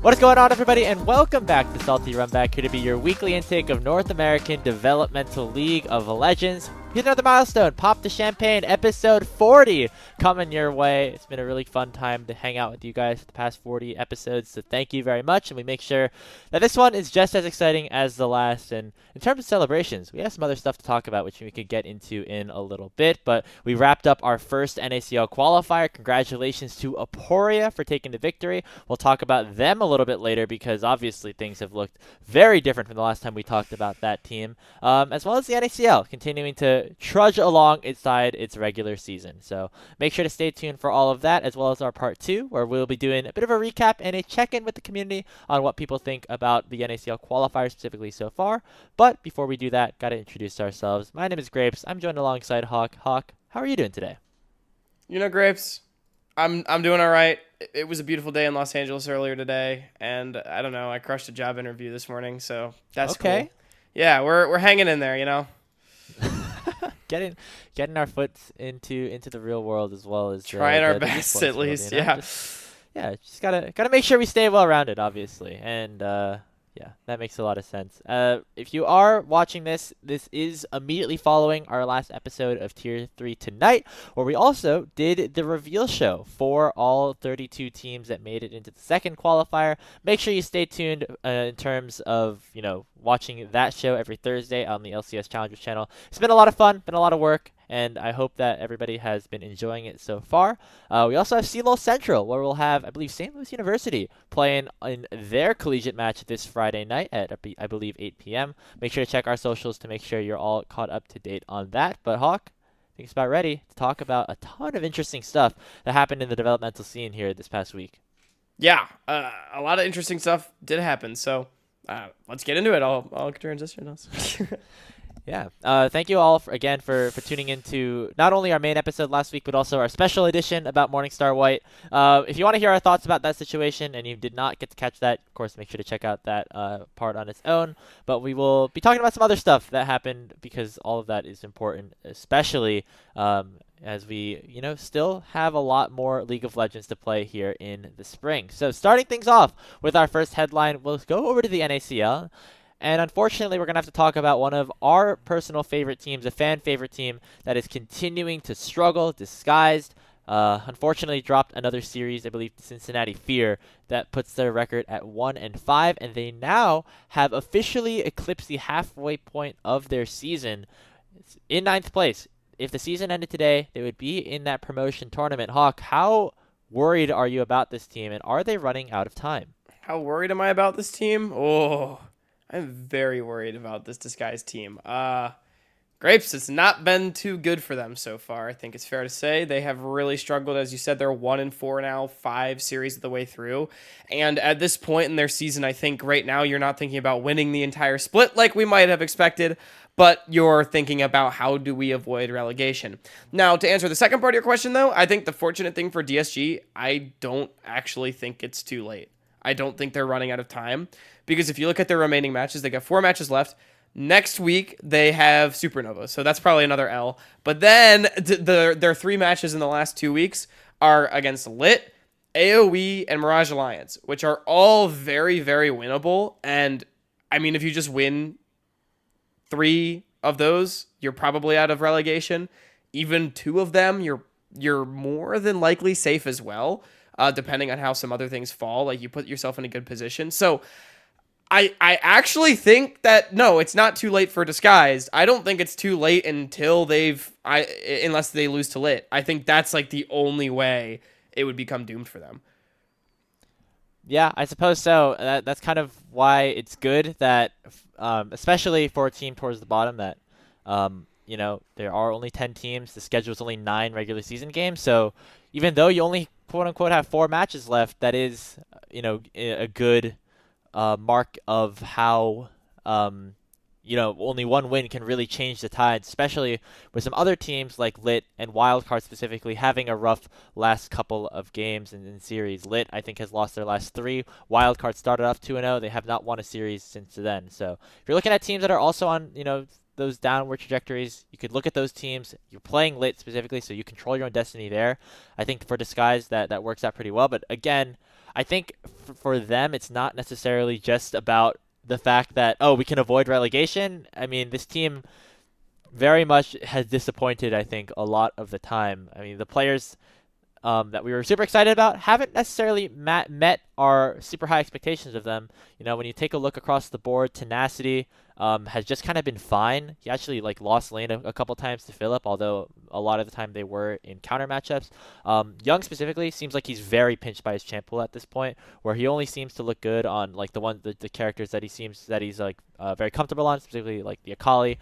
What is going on, everybody, and welcome back to Salty Runback, here to be your weekly intake of North American Developmental League of Legends. Here's another milestone, Pop the Champagne, episode 40, coming your way. It's been a really fun time to hang out with you guys for the past 40 episodes, so thank you very much, and we make sure that this one is just as exciting as the last. And in terms of celebrations, we have some other stuff to talk about, which we could get into in a little bit, but we wrapped up our first NACL Qualifier. Congratulations to Aporia for taking the victory. We'll talk about them a little bit later, because obviously things have looked very different from the last time we talked about that team, as well as the NACL continuing to trudge along inside its regular season. So make sure to stay tuned for all of that, as well as our part 2, where we'll be doing a bit of a recap and a check-in with the community on what people think about the NACL qualifier specifically so far. But before we do that, gotta introduce ourselves. My name is Grapes. I'm joined alongside Hawk. Hawk, how are you doing today? You know, Grapes, I'm doing all right. It was a beautiful day in Los Angeles earlier today, and I don't know, I crushed a job interview this morning, so that's okay. Cool. Yeah, we're hanging in there, you know. Getting our foot into the real world, as well as trying our best at least, world, you know? Just gotta make sure we stay well rounded, obviously, and yeah, that makes a lot of sense. If you are watching this is immediately following our last episode of Tier 3 Tonight, where we also did the reveal show for all 32 teams that made it into the second qualifier. Make sure you stay tuned in terms of, you know, watching that show every Thursday on the LCS Challengers channel. It's been a lot of fun, been a lot of work, and I hope that everybody has been enjoying it so far. We also have CLOL Central, where we'll have, I believe, St. Louis University playing in their collegiate match this Friday night at, I believe, 8 p.m. Make sure to check our socials to make sure you're all caught up to date on that. But Hawk, I think it's about ready to talk about a ton of interesting stuff that happened in the developmental scene here this past week. Yeah, a lot of interesting stuff did happen, so let's get into it. I'll transition us. Yeah. Thank you all again for tuning into not only our main episode last week, but also our special edition about Morningstar White. If you want to hear our thoughts about that situation and you did not get to catch that, of course, make sure to check out that part on its own. But we will be talking about some other stuff that happened, because all of that is important, especially as we, you know, still have a lot more League of Legends to play here in the spring. So starting things off with our first headline, we'll go over to the NACL. And unfortunately, we're going to have to talk about one of our personal favorite teams, a fan favorite team that is continuing to struggle, disguised. Unfortunately, dropped another series, I believe, Cincinnati Fear, that puts their record at 1-5, and they now have officially eclipsed the halfway point of their season. It's in 9th place. If the season ended today, they would be in that promotion tournament. Hawk, how worried are you about this team, and are they running out of time? How worried am I about this team? Oh, I'm very worried about this disguised team. Grapes, it's not been too good for them so far. I think it's fair to say they have really struggled. As you said, they're 1-4 now, 5 series of the way through. And at this point in their season, I think right now you're not thinking about winning the entire split like we might have expected, but you're thinking about how do we avoid relegation. Now, to answer the second part of your question, though, I think the fortunate thing for DSG, I don't actually think it's too late. I don't think they're running out of time, because if you look at their remaining matches, they got 4 matches left. Next week, they have Supernova, so that's probably another L. But then their 3 matches in the last 2 weeks are against Lit, AoE, and Mirage Alliance, which are all very, very winnable. And, I mean, if you just win 3 of those, you're probably out of relegation. Even 2 of them, you're more than likely safe as well. Depending on how some other things fall, like you put yourself in a good position. So I actually think that, no, it's not too late for Disguised. I don't think it's too late until unless they lose to Lit. I think that's like the only way it would become doomed for them. Yeah, I suppose so. That's kind of why it's good that, especially for a team towards the bottom, that, you know, there are only 10 teams. The schedule is only 9 regular season games. So even though you only, quote unquote, have 4 matches left, that is, you know, a good mark of how, you know, only one win can really change the tide, especially with some other teams like Lit and Wildcard specifically having a rough last couple of games in series. Lit, I think, has lost their last 3. Wildcard started off 2-0. They have not won a series since then. So if you're looking at teams that are also on, you know, those downward trajectories, you could look at those teams. You're playing Lit specifically, so you control your own destiny there. I think for Disguise that works out pretty well. But again, I think for them, it's not necessarily just about the fact that, oh, we can avoid relegation. I mean, this team very much has disappointed, I think, a lot of the time. I mean, the players that we were super excited about haven't necessarily met our super high expectations of them. You know, when you take a look across the board, Tenacity has just kind of been fine. He actually lost lane a couple times to Philip, although a lot of the time they were in counter matchups. Young specifically seems like he's very pinched by his champ pool at this point, where he only seems to look good on the characters that he's very comfortable on, specifically like the Akali.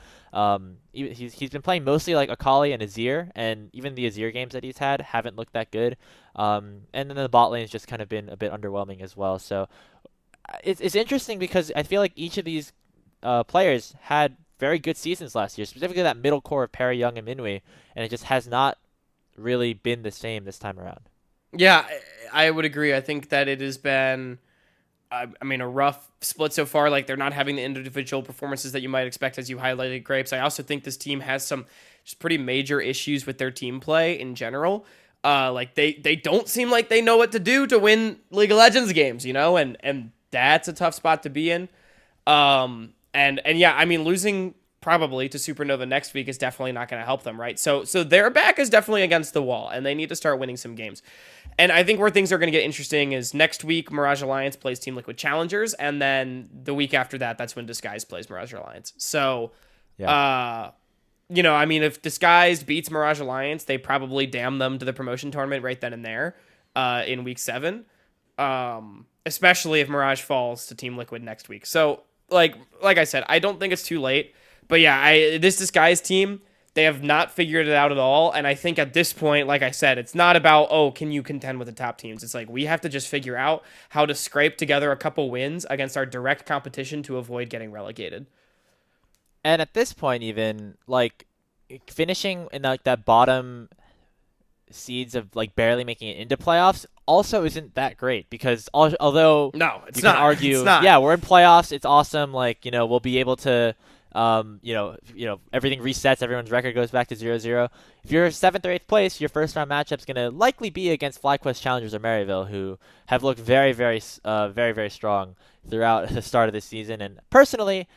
He's been playing mostly like Akali and Azir, and even the Azir games that he's had haven't looked that good. And then the bot lane has just kind of been a bit underwhelming as well. So it's interesting because I feel like each of these players had very good seasons last year, specifically that middle core of Perry, Young, and Minwei, and it just has not really been the same this time around. Yeah, I would agree. I think that it has been, a rough split so far. Like, they're not having the individual performances that you might expect, as you highlighted, Grapes. I also think this team has some just pretty major issues with their team play in general. They don't seem like they know what to do to win League of Legends games, and that's a tough spot to be in. And yeah, I mean, losing probably to Supernova next week is definitely not going to help them, right? So their back is definitely against the wall, and they need to start winning some games. And I think where things are going to get interesting is next week, Mirage Alliance plays Team Liquid Challengers, and then the week after that, that's when Disguise plays Mirage Alliance. So, Yeah. If Disguise beats Mirage Alliance, they probably damn them to the promotion tournament right then and there in week 7, especially if Mirage falls to Team Liquid next week. So, like I said, I don't think it's too late. But yeah, this Disguise team, they have not figured it out at all. And I think at this point, like I said, it's not about, oh, can you contend with the top teams? It's like we have to just figure out how to scrape together a couple wins against our direct competition to avoid getting relegated. And at this point, even finishing in that bottom seeds of barely making it into playoffs also isn't that great, because although no, it's you not. can argue, It's not. yeah, we're in playoffs, it's awesome. We'll be able to, everything resets, everyone's record goes back to 0-0. If you're 7th or 8th place, your first round matchup's gonna likely be against FlyQuest Challengers or Maryville, who have looked very, very, very, very strong throughout the start of this season. And personally,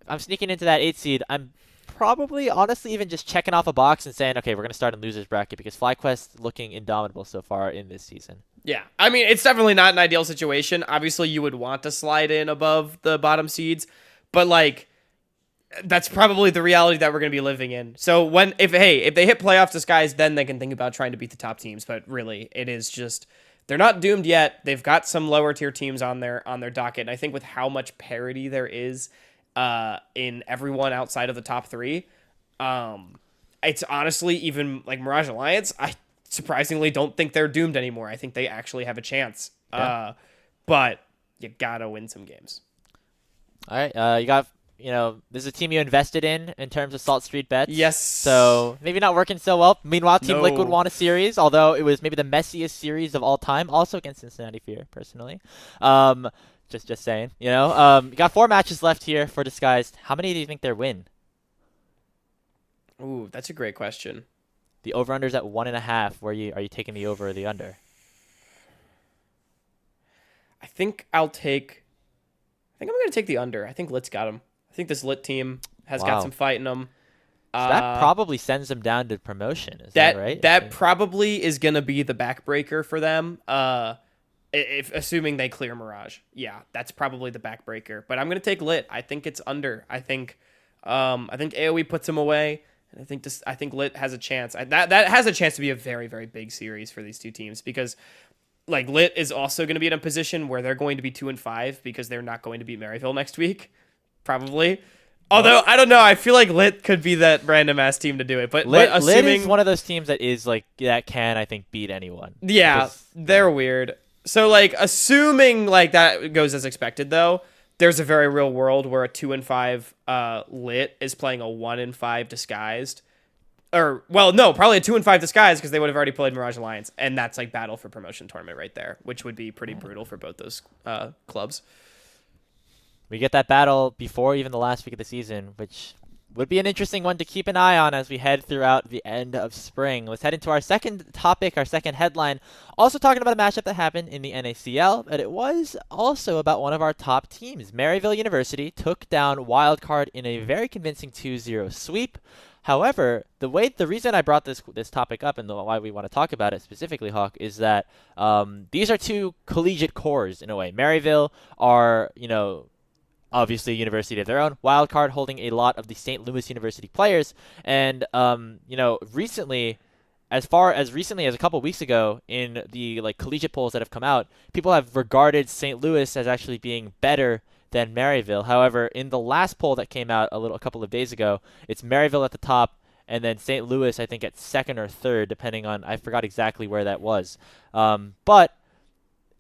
I'm sneaking into that 8th seed. I'm probably, honestly, even just checking off a box and saying, okay, we're going to start in loser's bracket, because FlyQuest looking indomitable so far in this season. Yeah, I mean, it's definitely not an ideal situation. Obviously, you would want to slide in above the bottom seeds, but that's probably the reality that we're going to be living in. So if they hit playoff Disguise, then they can think about trying to beat the top teams. But really, it is just, they're not doomed yet. They've got some lower tier teams on their docket. And I think with how much parity there is in everyone outside of the top 3, it's honestly, even Mirage Alliance, I surprisingly don't think they're doomed anymore. I think they actually have a chance. Yeah. But you gotta win some games. All right, you got, this is a team you invested in terms of Salt Street bets. Yes. So maybe not working so well. Meanwhile, Team No. Liquid won a series, although it was maybe the messiest series of all time, also against Cincinnati Fear, personally. Just saying, you got 4 matches left here for Disguised. How many do you think they win? Ooh, that's a great question. The over-under's at 1.5. Are you taking the over or the under? I think I'm going to take the under. I think Lit's got him. I think this Lit team has got some fight in them. So that probably sends them down to promotion. Is that right? That probably is going to be the backbreaker for them. If assuming they clear Mirage, yeah, that's probably the backbreaker. But I'm going to take Lit. I think it's under. I think AoE puts him away. And I think Lit has a chance. That has a chance to be a very, very big series for these two teams, because Lit is also going to be in a position where they're going to be 2-5 because they're not going to beat Maryville next week, probably. Although I don't know, I feel like Lit could be that random ass team to do it. But assuming Lit is one of those teams that is that can, I think, beat anyone. Yeah, they're weird. So assuming that goes as expected, though, there's a very real world where a 2-5 Lit is playing a 1-5 Disguised. Probably a 2-5 Disguised, because they would have already played Mirage Alliance, and that's battle for promotion tournament right there, which would be pretty brutal for both those clubs. We get that battle before even the last week of the season, which would be an interesting one to keep an eye on as we head throughout the end of spring. Let's head into our second topic, our second headline. Also talking about a matchup that happened in the NACL, but it was also about one of our top teams. Maryville University took down Wildcard in a very convincing 2-0 sweep. However, the reason I brought this topic up and why we want to talk about it specifically, Hawk, is that these are two collegiate cores in a way. Maryville are, obviously a university of their own. Wildcard holding a lot of the St. Louis University players, and recently, as far as recently as a couple weeks ago, in the collegiate polls that have come out, people have regarded St. Louis as actually being better than Maryville. However, in the last poll that came out a couple of days ago, it's Maryville at the top, and then St. Louis I think at second or third, depending on, I forgot exactly where that was. But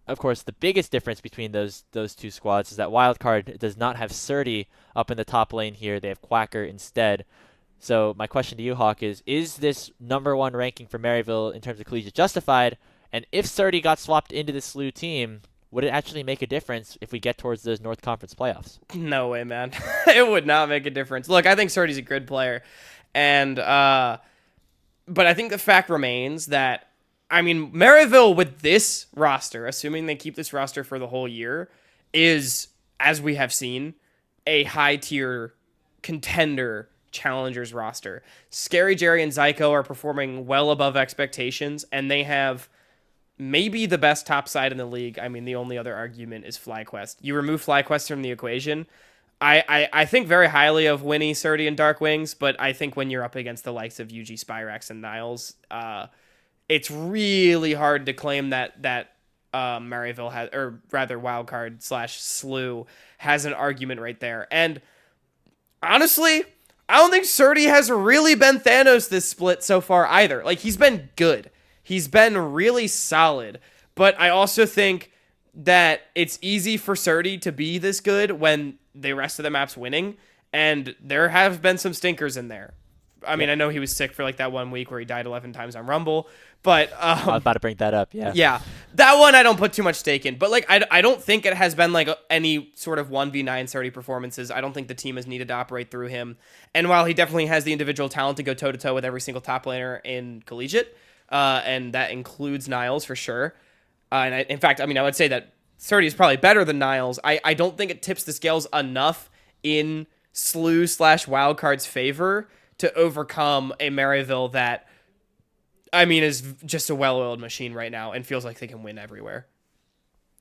of course, the biggest difference between those two squads is that Wildcard does not have Srtty up in the top lane here. They have Quacker instead. So my question to you, Hawk, is this number one ranking for Maryville in terms of collegiate justified? And if Srtty got swapped into the SLU team, would it actually make a difference if we get towards those North Conference playoffs? No way, man. It would not make a difference. Look, I think Srtty's a good player, and but I think the fact remains that, I mean, Maryville with this roster, assuming they keep this roster for the whole year, is, as we have seen, a high-tier contender challengers roster. Scary Jerry and Zyko are performing well above expectations, and they have maybe the best top side in the league. I mean, the only other argument is FlyQuest. You remove FlyQuest from the equation, I think very highly of Winnie, Srtty, and Dark Wings, but I think when you're up against the likes of UG Spyrax and Niles, it's really hard to claim that Maryville has, or rather Wildcard / SLU has an argument right there. And honestly, I don't think Srtty has really been Thanos this split so far either. Like, he's been good. He's been really solid. But I also think that it's easy for Srtty to be this good when the rest of the map's winning, and there have been some stinkers in there. I mean, I know he was sick for that 1 week where he died 11 times on Rumble, but I was about to bring that up. Yeah, that one I don't put too much stake in. But I don't think it has been any sort of 1v9 Srtty performances. I don't think the team has needed to operate through him. And while he definitely has the individual talent to go toe to toe with every single top laner in collegiate, and that includes Niles for sure. In fact, I would say that Srtty is probably better than Niles. I don't think it tips the scales enough in SLU / Wildcard's favor to overcome a Maryville that, is just a well-oiled machine right now and feels like they can win everywhere.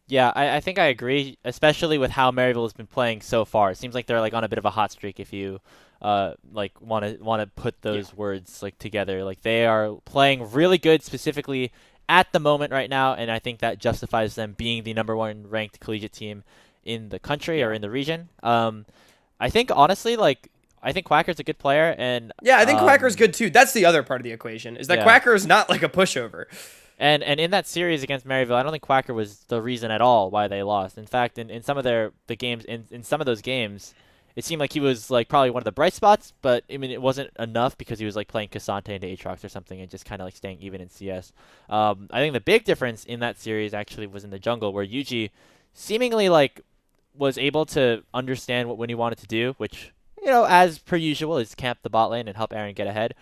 Yeah, I think I agree, especially with how Maryville has been playing so far. It seems like they're on a bit of a hot streak if you want to put those words together. They are playing really good specifically at the moment right now, and I think that justifies them being the number one ranked collegiate team in the country or in the region. I think honestly, I think Quacker's a good player, and I think Quacker's good too. That's the other part of the equation, is that Quacker is not a pushover. And in that series against Maryville, I don't think Quacker was the reason at all why they lost. In fact, in some of the games, in some of those games, it seemed like he was probably one of the bright spots, but it wasn't enough because he was playing Cassante into Aatrox or something and just kind of staying even in CS. I think the big difference in that series actually was in the jungle, where Yuji seemingly was able to understand what Winnie wanted to do, which, as per usual, is camp the bot lane and help Aaron get ahead,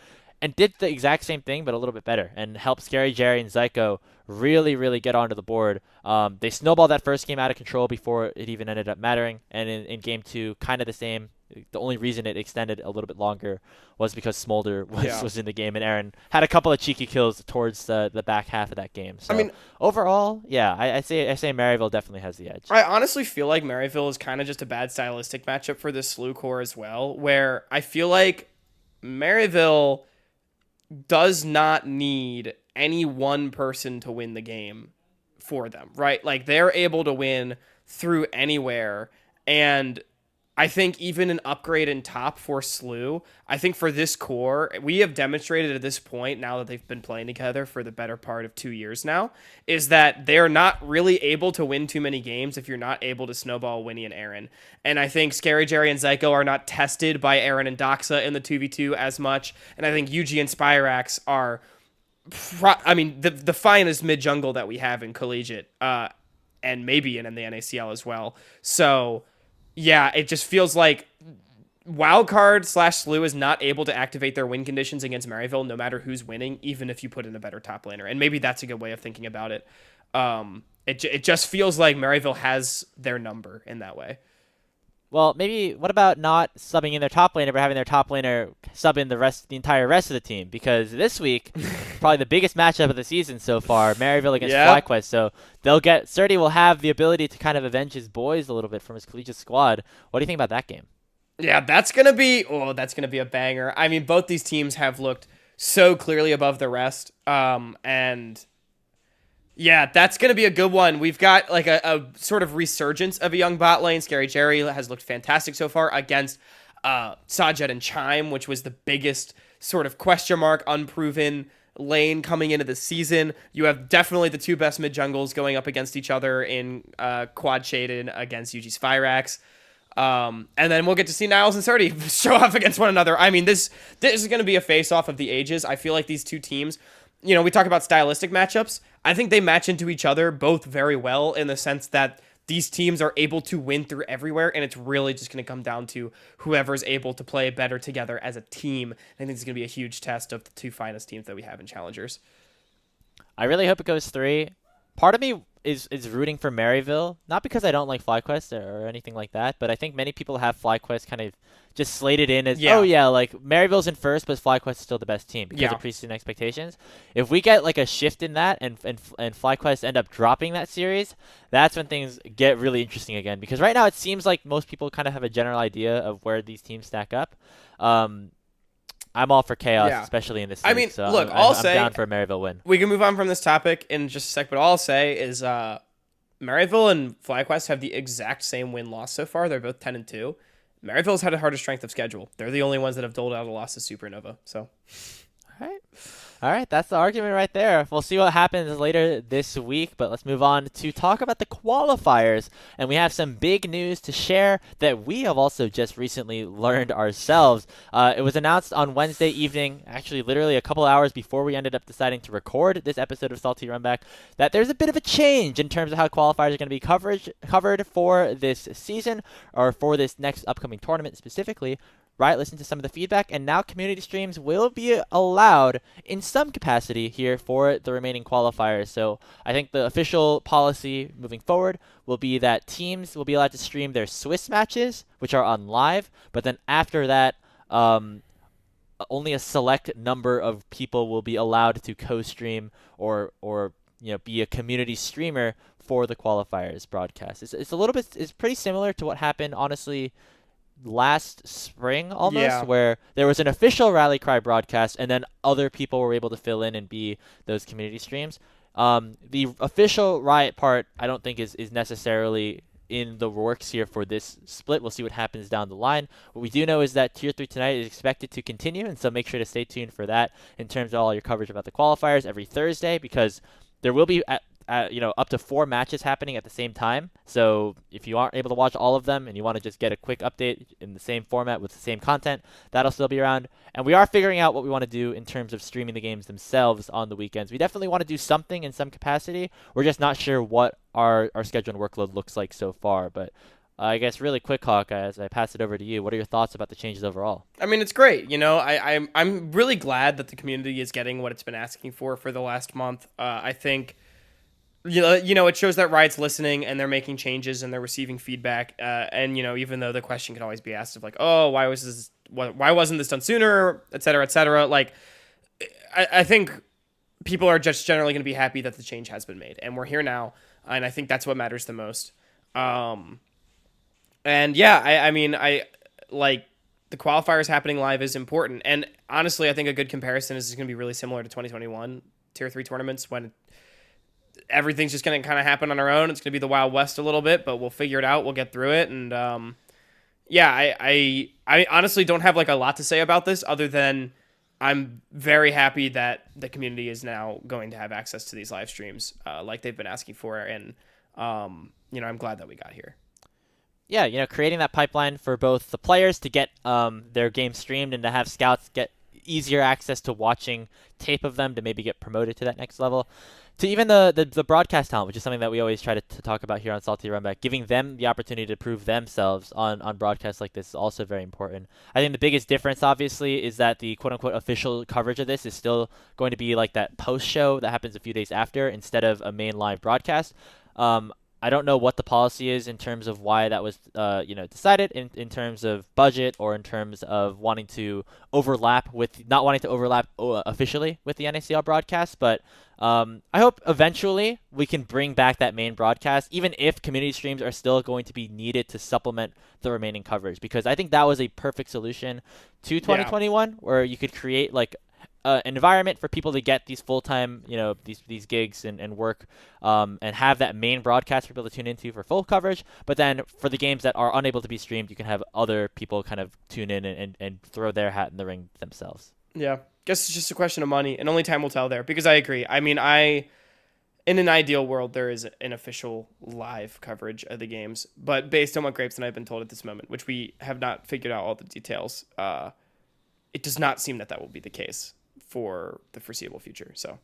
and did the exact same thing but a little bit better and helped Scary Jerry and Zyko really, really get onto the board. They snowballed that first game out of control before it even ended up mattering, and in game two, kind of the same. The only reason it extended a little bit longer was because Smolder was in the game, and Aaron had a couple of cheeky kills towards the back half of that game. So overall, I say Maryville definitely has the edge. I honestly feel like Maryville is kind of just a bad stylistic matchup for this SLU core as well, where I feel like Maryville does not need any one person to win the game for them, right? They're able to win through anywhere, and I think even an upgrade in top for SLU, I think for this core, we have demonstrated at this point, now that they've been playing together for the better part of 2 years now, is that they're not really able to win too many games if you're not able to snowball Winnie and Aaron. And I think Scary Jerry and Zyko are not tested by Aaron and Doxa in the 2v2 as much. And I think UG and Spyrax are, the finest mid-jungle that we have in collegiate, and maybe in the NACL as well. So yeah, it just feels like Wildcard slash Slew is not able to activate their win conditions against Maryville, no matter who's winning, even if you put in a better top laner. And maybe that's a good way of thinking about it. It just feels like Maryville has their number in that way. Well, maybe what about not subbing in their top laner, but having their top laner sub in the entire rest of the team? Because this week, probably the biggest matchup of the season so far, Maryville against FlyQuest. So Srtty will have the ability to kind of avenge his boys a little bit from his collegiate squad. What do you think about that game? Yeah, that's gonna be a banger. I mean, both these teams have looked so clearly above the rest. And yeah, that's going to be a good one. We've got like a sort of resurgence of a young bot lane. Scary Jerry has looked fantastic so far against Sajed and Chime, which was the biggest sort of question mark, unproven lane coming into the season. You have definitely the two best mid jungles going up against each other in Quad Shaden against UG's Fyrax. And then we'll get to see Niles and Srtty show off against one another. I mean, this is going to be a face-off of the ages. I feel like these two teams, we talk about stylistic matchups. I think they match into each other both very well in the sense that these teams are able to win through everywhere, and it's really just going to come down to whoever's able to play better together as a team. I think it's going to be a huge test of the two finest teams that we have in Challengers. I really hope it goes 3. Part of me is rooting for Maryville, not because I don't like FlyQuest or anything like that, but I think many people have FlyQuest kind of just slated in as, like Maryville's in first, but FlyQuest is still the best team because of preseason expectations. If we get like a shift in that and FlyQuest end up dropping that series, that's when things get really interesting again. Because right now it seems like most people kind of have a general idea of where these teams stack up. I'm all for chaos, especially in this league. I mean, so look, I'm say down for a Maryville win. We can move on from this topic in just a sec, but all I'll say is Maryville and FlyQuest have the exact same win-loss so far. They're both 10-2. Maryville's had a harder strength of schedule. They're the only ones that have doled out a loss to Supernova. So, All right, that's the argument right there. We'll see what happens later this week, but let's move on to talk about the qualifiers. And we have some big news to share that we have also just recently learned ourselves. It was announced on Wednesday evening, actually literally a couple hours before we ended up deciding to record this episode of Salty Runback, that there's a bit of a change in terms of how qualifiers are going to be covered for this season, or for this next upcoming tournament specifically. Right, listen to some of the feedback, and now community streams will be allowed in some capacity here for the remaining qualifiers. So I think the official policy moving forward will be that teams will be allowed to stream their Swiss matches, which are on live, but then after that, only a select number of people will be allowed to co-stream or be a community streamer for the qualifiers broadcast. It's pretty similar to what happened, honestly, last spring almost, where there was an official rally cry broadcast and then other people were able to fill in and be those community streams. The official Riot part I don't think is necessarily in the works here for this split. We'll see what happens down the line. What we do know is that Tier 3 tonight is expected to continue, and so make sure to stay tuned for that in terms of all your coverage about the qualifiers every Thursday, because there will be up to 4 matches happening at the same time. So if you aren't able to watch all of them and you want to just get a quick update in the same format with the same content, that'll still be around. And we are figuring out what we want to do in terms of streaming the games themselves on the weekends. We definitely want to do something in some capacity. We're just not sure what our schedule and workload looks like so far. But I guess really quick, Hawk, as I pass it over to you, what are your thoughts about the changes overall? I mean, it's great. I'm really glad that the community is getting what it's been asking for the last month. I think it shows that Riot's listening and they're making changes and they're receiving feedback. And even though the question can always be asked of like, oh, why wasn't this done sooner, et cetera, et cetera. Like, I think people are just generally going to be happy that the change has been made, and we're here now. And I think that's what matters the most. And yeah, I like the qualifiers happening live is important. And honestly, I think a good comparison is going to be really similar to 2021 Tier 3 tournaments, when everything's just going to kind of happen on our own. It's going to be the Wild West a little bit, but we'll figure it out. We'll get through it. And I honestly don't have like a lot to say about this other than I'm very happy that the community is now going to have access to these live streams like they've been asking for. And, I'm glad that we got here. Yeah, creating that pipeline for both the players to get their game streamed and to have scouts get easier access to watching tape of them to maybe get promoted to that next level. To even the broadcast talent, which is something that we always try to talk about here on Salty Runback, giving them the opportunity to prove themselves on broadcasts like this is also very important. I think the biggest difference, obviously, is that the quote-unquote official coverage of this is still going to be like that post-show that happens a few days after instead of a main live broadcast. I don't know what the policy is in terms of why that was, decided in terms of budget or in terms of wanting to not wanting to overlap officially with the NACL broadcast. But I hope eventually we can bring back that main broadcast, even if community streams are still going to be needed to supplement the remaining coverage, because I think that was a perfect solution to 2021, where you could create like an environment for people to get these full-time, these gigs and work, and have that main broadcast for people to tune into for full coverage. But then for the games that are unable to be streamed, you can have other people kind of tune in and throw their hat in the ring themselves. Yeah, guess it's just a question of money, and only time will tell there. Because I agree. I mean, in an ideal world, there is an official live coverage of the games, but based on what Grapes and I have been told at this moment, which we have not figured out all the details, it does not seem that will be the case for the foreseeable future. So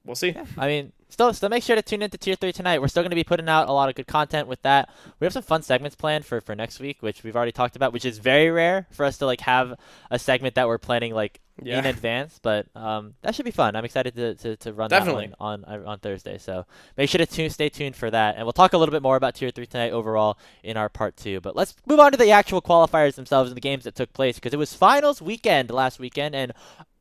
we'll see. Yeah, I mean, still make sure to tune into Tier 3 tonight. We're still going to be putting out a lot of good content with that. We have some fun segments planned for next week, which we've already talked about, which is very rare for us to like have a segment that we're planning in advance. But that should be fun. I'm excited to run Definitely. that one on Thursday. So make sure to stay tuned for that. And we'll talk a little bit more about Tier 3 tonight overall in our part 2. But let's move on to the actual qualifiers themselves and the games that took place, because it was finals weekend last weekend, and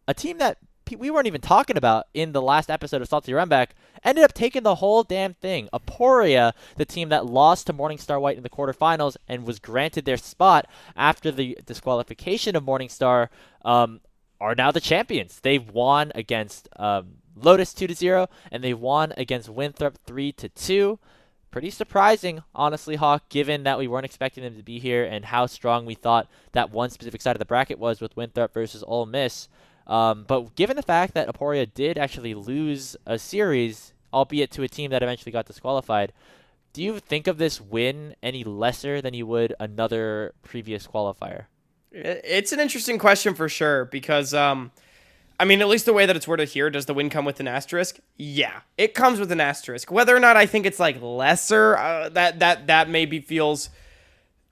a team that we weren't even talking about in the last episode of Salty Runback ended up taking the whole damn thing. Aporia, the team that lost to Morningstar White in the quarterfinals and was granted their spot after the disqualification of Morningstar, are now the champions. They've won against Lotus 2-0, and they won against Winthrop 3-2. Pretty surprising, honestly, Hawk, given that we weren't expecting them to be here and how strong we thought that one specific side of the bracket was with Winthrop versus Ole Miss. But given the fact that Aporia did actually lose a series, albeit to a team that eventually got disqualified, do you think of this win any lesser than you would another previous qualifier? It's an interesting question for sure, because at least the way that it's worded here, does the win come with an asterisk? Yeah, it comes with an asterisk. Whether or not I think it's like lesser, that maybe feels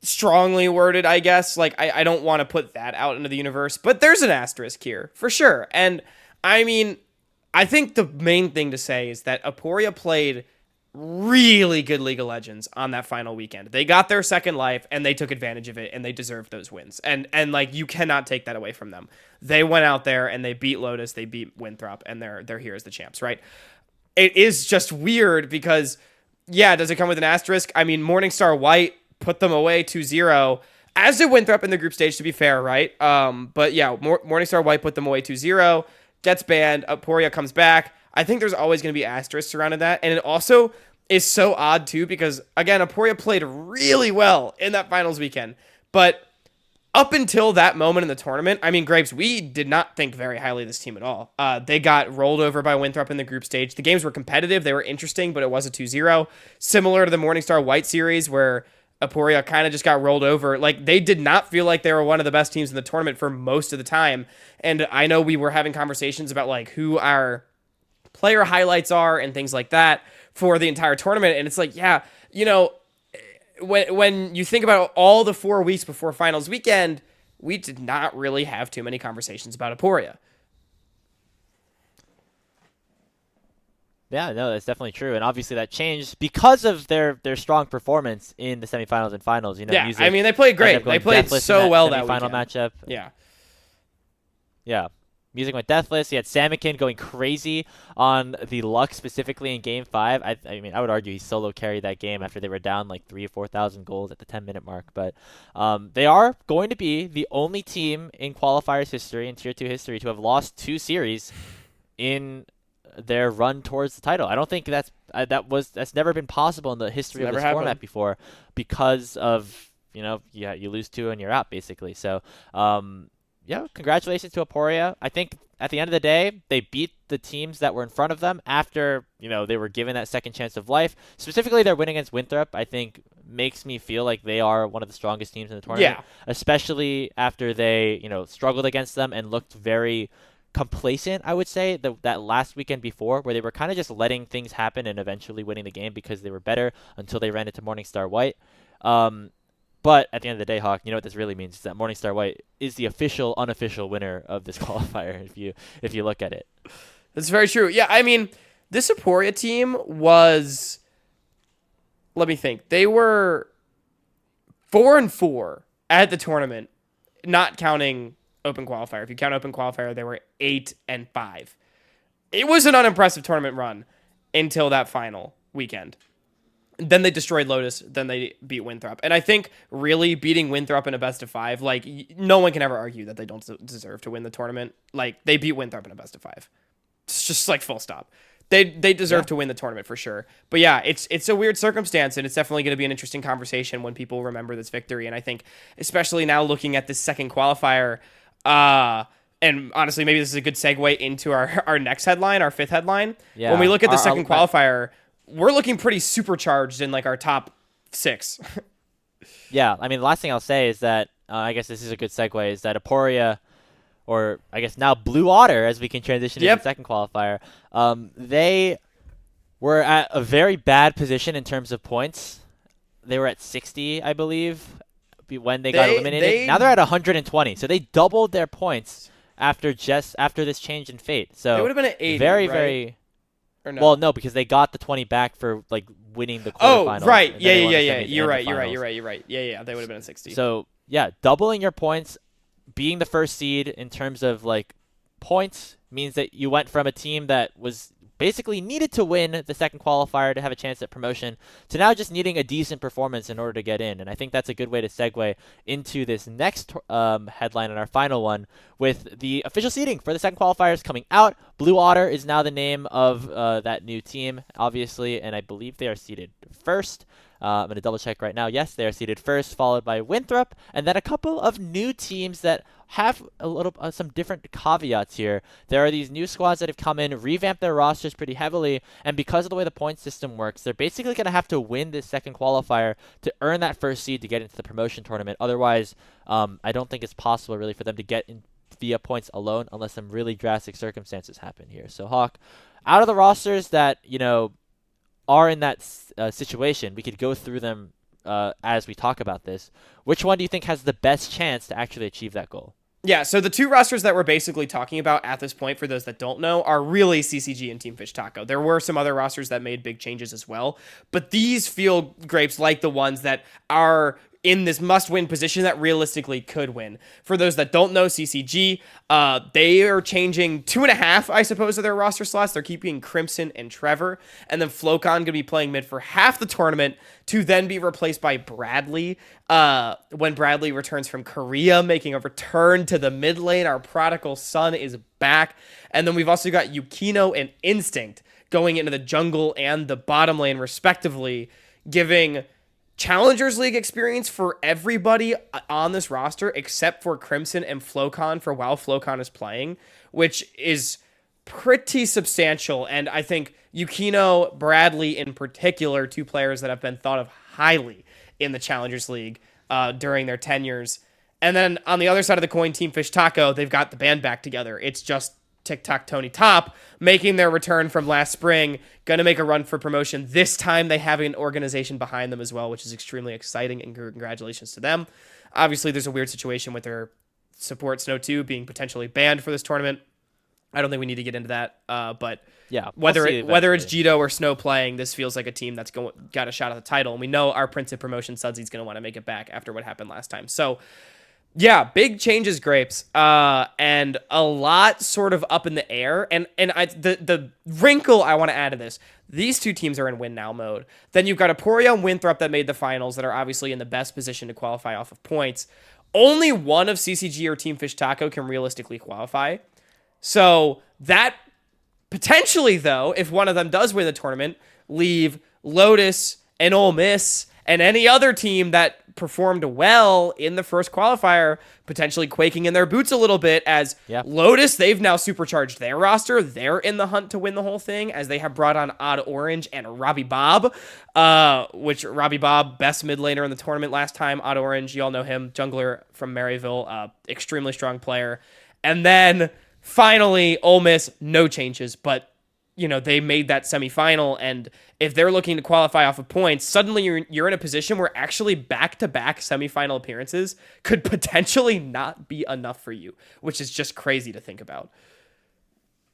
strongly worded, I guess. Like, I don't want to put that out into the universe, but there's an asterisk here for sure. And I mean, I think the main thing to say is that Aporia played really good League of Legends on that final weekend. They got their second life and they took advantage of it, and they deserved those wins. And like, you cannot take that away from them. They went out there and they beat Lotus, they beat Winthrop, and they're here as the champs, right? It is just weird because, yeah, does it come with an asterisk? I mean, Morningstar White put them away 2-0, as did Winthrop in the group stage, to be fair, right? But yeah, Morningstar White put them away 2-0, gets banned, Aporia comes back. I think there's always going to be asterisks surrounding that, and it also is so odd too, because again, Aporia played really well in that finals weekend, but up until that moment in the tournament, I mean, Grapes, we did not think very highly of this team at all. They got rolled over by Winthrop in the group stage. The games were competitive, they were interesting, but it was a 2-0, similar to the Morningstar White series where Aporia kind of just got rolled over. Like, they did not feel like they were one of the best teams in the tournament for most of the time. And I know we were having conversations about like who our player highlights are and things like that for the entire tournament. And it's like, yeah, when you think about all the 4 weeks before finals weekend, we did not really have too many conversations about Aporia. Yeah, no, that's definitely true, and obviously that changed because of their strong performance in the semifinals and finals. Yeah, I mean, they played great. They played so well that final weekend. Matchup. Yeah. Music went deathless. You had Samikin going crazy on the luck, specifically in Game 5. I mean, I would argue he solo carried that game after they were down like 3,000 or 4,000 goals at the 10-minute mark. But they are going to be the only team in qualifiers history, in Tier 2 history, to have lost 2 series in their run towards the title. I don't think that's never been possible in the history of this format before, because of you lose 2 and you're out basically. So yeah, congratulations to Aporia. I think at the end of the day, they beat the teams that were in front of them after they were given that second chance of life. Specifically, their win against Winthrop, I think, makes me feel like they are one of the strongest teams in the tournament, Yeah. especially after they, struggled against them and looked very complacent, I would say, that last weekend before, where they were kind of just letting things happen and eventually winning the game because they were better until they ran into Morningstar White. But at the end of the day, Hawk, you know what this really means is that Morningstar White is the official, unofficial winner of this qualifier if you look at it. That's very true. Yeah, I mean, this Aporia team was, let me think. They were 4-4 at the tournament, not counting Open Qualifier. If you count Open Qualifier, they were 8-5. It was an unimpressive tournament run until that final weekend. Then they destroyed Lotus. Then they beat Winthrop. And I think really beating Winthrop in a best of 5, like, no one can ever argue that they don't deserve to win the tournament. Like, they beat Winthrop in a best of 5. It's just like full stop. They deserve to win the tournament for sure. But yeah, it's a weird circumstance, and it's definitely going to be an interesting conversation when people remember this victory. And I think, especially now looking at this second qualifier, and honestly, maybe this is a good segue into our next headline, our 5th headline. Yeah. When we look at the second qualifier, we're looking pretty supercharged in like our top 6. Yeah, I mean, the last thing I'll say is that I guess this is a good segue, is that Aporia, or I guess now Blue Otter, as we can transition into the second qualifier, they were at a very bad position in terms of points. They were at 60, I believe, when they got eliminated. Now they're at 120, so they doubled their points after this change in fate. So they would have been at 80, very, right? very. Or no? Well, no, because they got the 20 back for like winning the quarterfinals. Oh, right. Yeah. You're right. Yeah. They would have been at 60. So yeah, doubling your points, being the first seed in terms of like points means that you went from a team that was basically needed to win the second qualifier to have a chance at promotion to now just needing a decent performance in order to get in. And I think that's a good way to segue into this next headline and our final one with the official seeding for the second qualifiers coming out. Blue Otter is now the name of that new team, obviously, and I believe they are seeded first. I'm going to double check right now. Yes, they are seeded first, followed by Winthrop, and then a couple of new teams that have a little some different caveats here. There are these new squads that have come in, revamped their rosters pretty heavily, and because of the way the point system works, they're basically going to have to win this second qualifier to earn that first seed to get into the promotion tournament. Otherwise, I don't think it's possible really for them to get in via points alone unless some really drastic circumstances happen here. So Hawk, out of the rosters that, are in that situation, we could go through them as we talk about this. Which one do you think has the best chance to actually achieve that goal? Yeah, so the two rosters that we're basically talking about at this point, for those that don't know, are really CCG and Team Fish Taco. There were some other rosters that made big changes as well, but these feel, Grapes, like the ones that are in this must-win position that realistically could win. For those that don't know, CCG, they are changing 2.5, I suppose, of their roster slots. They're keeping Crimson and Trevor, and then Flocon going to be playing mid for half the tournament to then be replaced by Bradley when Bradley returns from Korea, making a return to the mid lane. Our prodigal son is back. And then we've also got Yukino and Instinct going into the jungle and the bottom lane, respectively, giving Challengers League experience for everybody on this roster except for Crimson and Flocon for while Flocon is playing, which is pretty substantial. And I think Yukino, Bradley in particular, two players that have been thought of highly in the Challengers League during their tenures. And then on the other side of the coin, Team Fish Taco, they've got the band back together. It's just TikTok Tony Top making their return from last spring, going to make a run for promotion. This time they have an organization behind them as well, which is extremely exciting, and congratulations to them. Obviously, there's a weird situation with their support Snow 2 being potentially banned for this tournament. I don't think we need to get into that, but yeah, whether it's Jito or Snow playing, this feels like a team that's got a shot at the title, and we know our Prince of Promotion Sudsy's going to want to make it back after what happened last time. So yeah, big changes, Grapes, and a lot sort of up in the air. And the wrinkle I want to add to this, these two teams are in win now mode. Then you've got Aporia and Winthrop that made the finals that are obviously in the best position to qualify off of points. Only one of CCG or Team Fish Taco can realistically qualify. So that potentially, though, if one of them does win the tournament, leave Lotus and Ole Miss and any other team that performed well in the first qualifier, potentially quaking in their boots a little bit as Yeah. Lotus, they've now supercharged their roster. They're in the hunt to win the whole thing as they have brought on Odd Orange and Robbie Bob, which Robbie Bob, best mid laner in the tournament last time. Odd Orange, you all know him, jungler from Maryville, extremely strong player. And then finally, Ole Miss, no changes, but they made that semifinal, and if they're looking to qualify off of points, suddenly you're in a position where actually back-to-back semifinal appearances could potentially not be enough for you, which is just crazy to think about.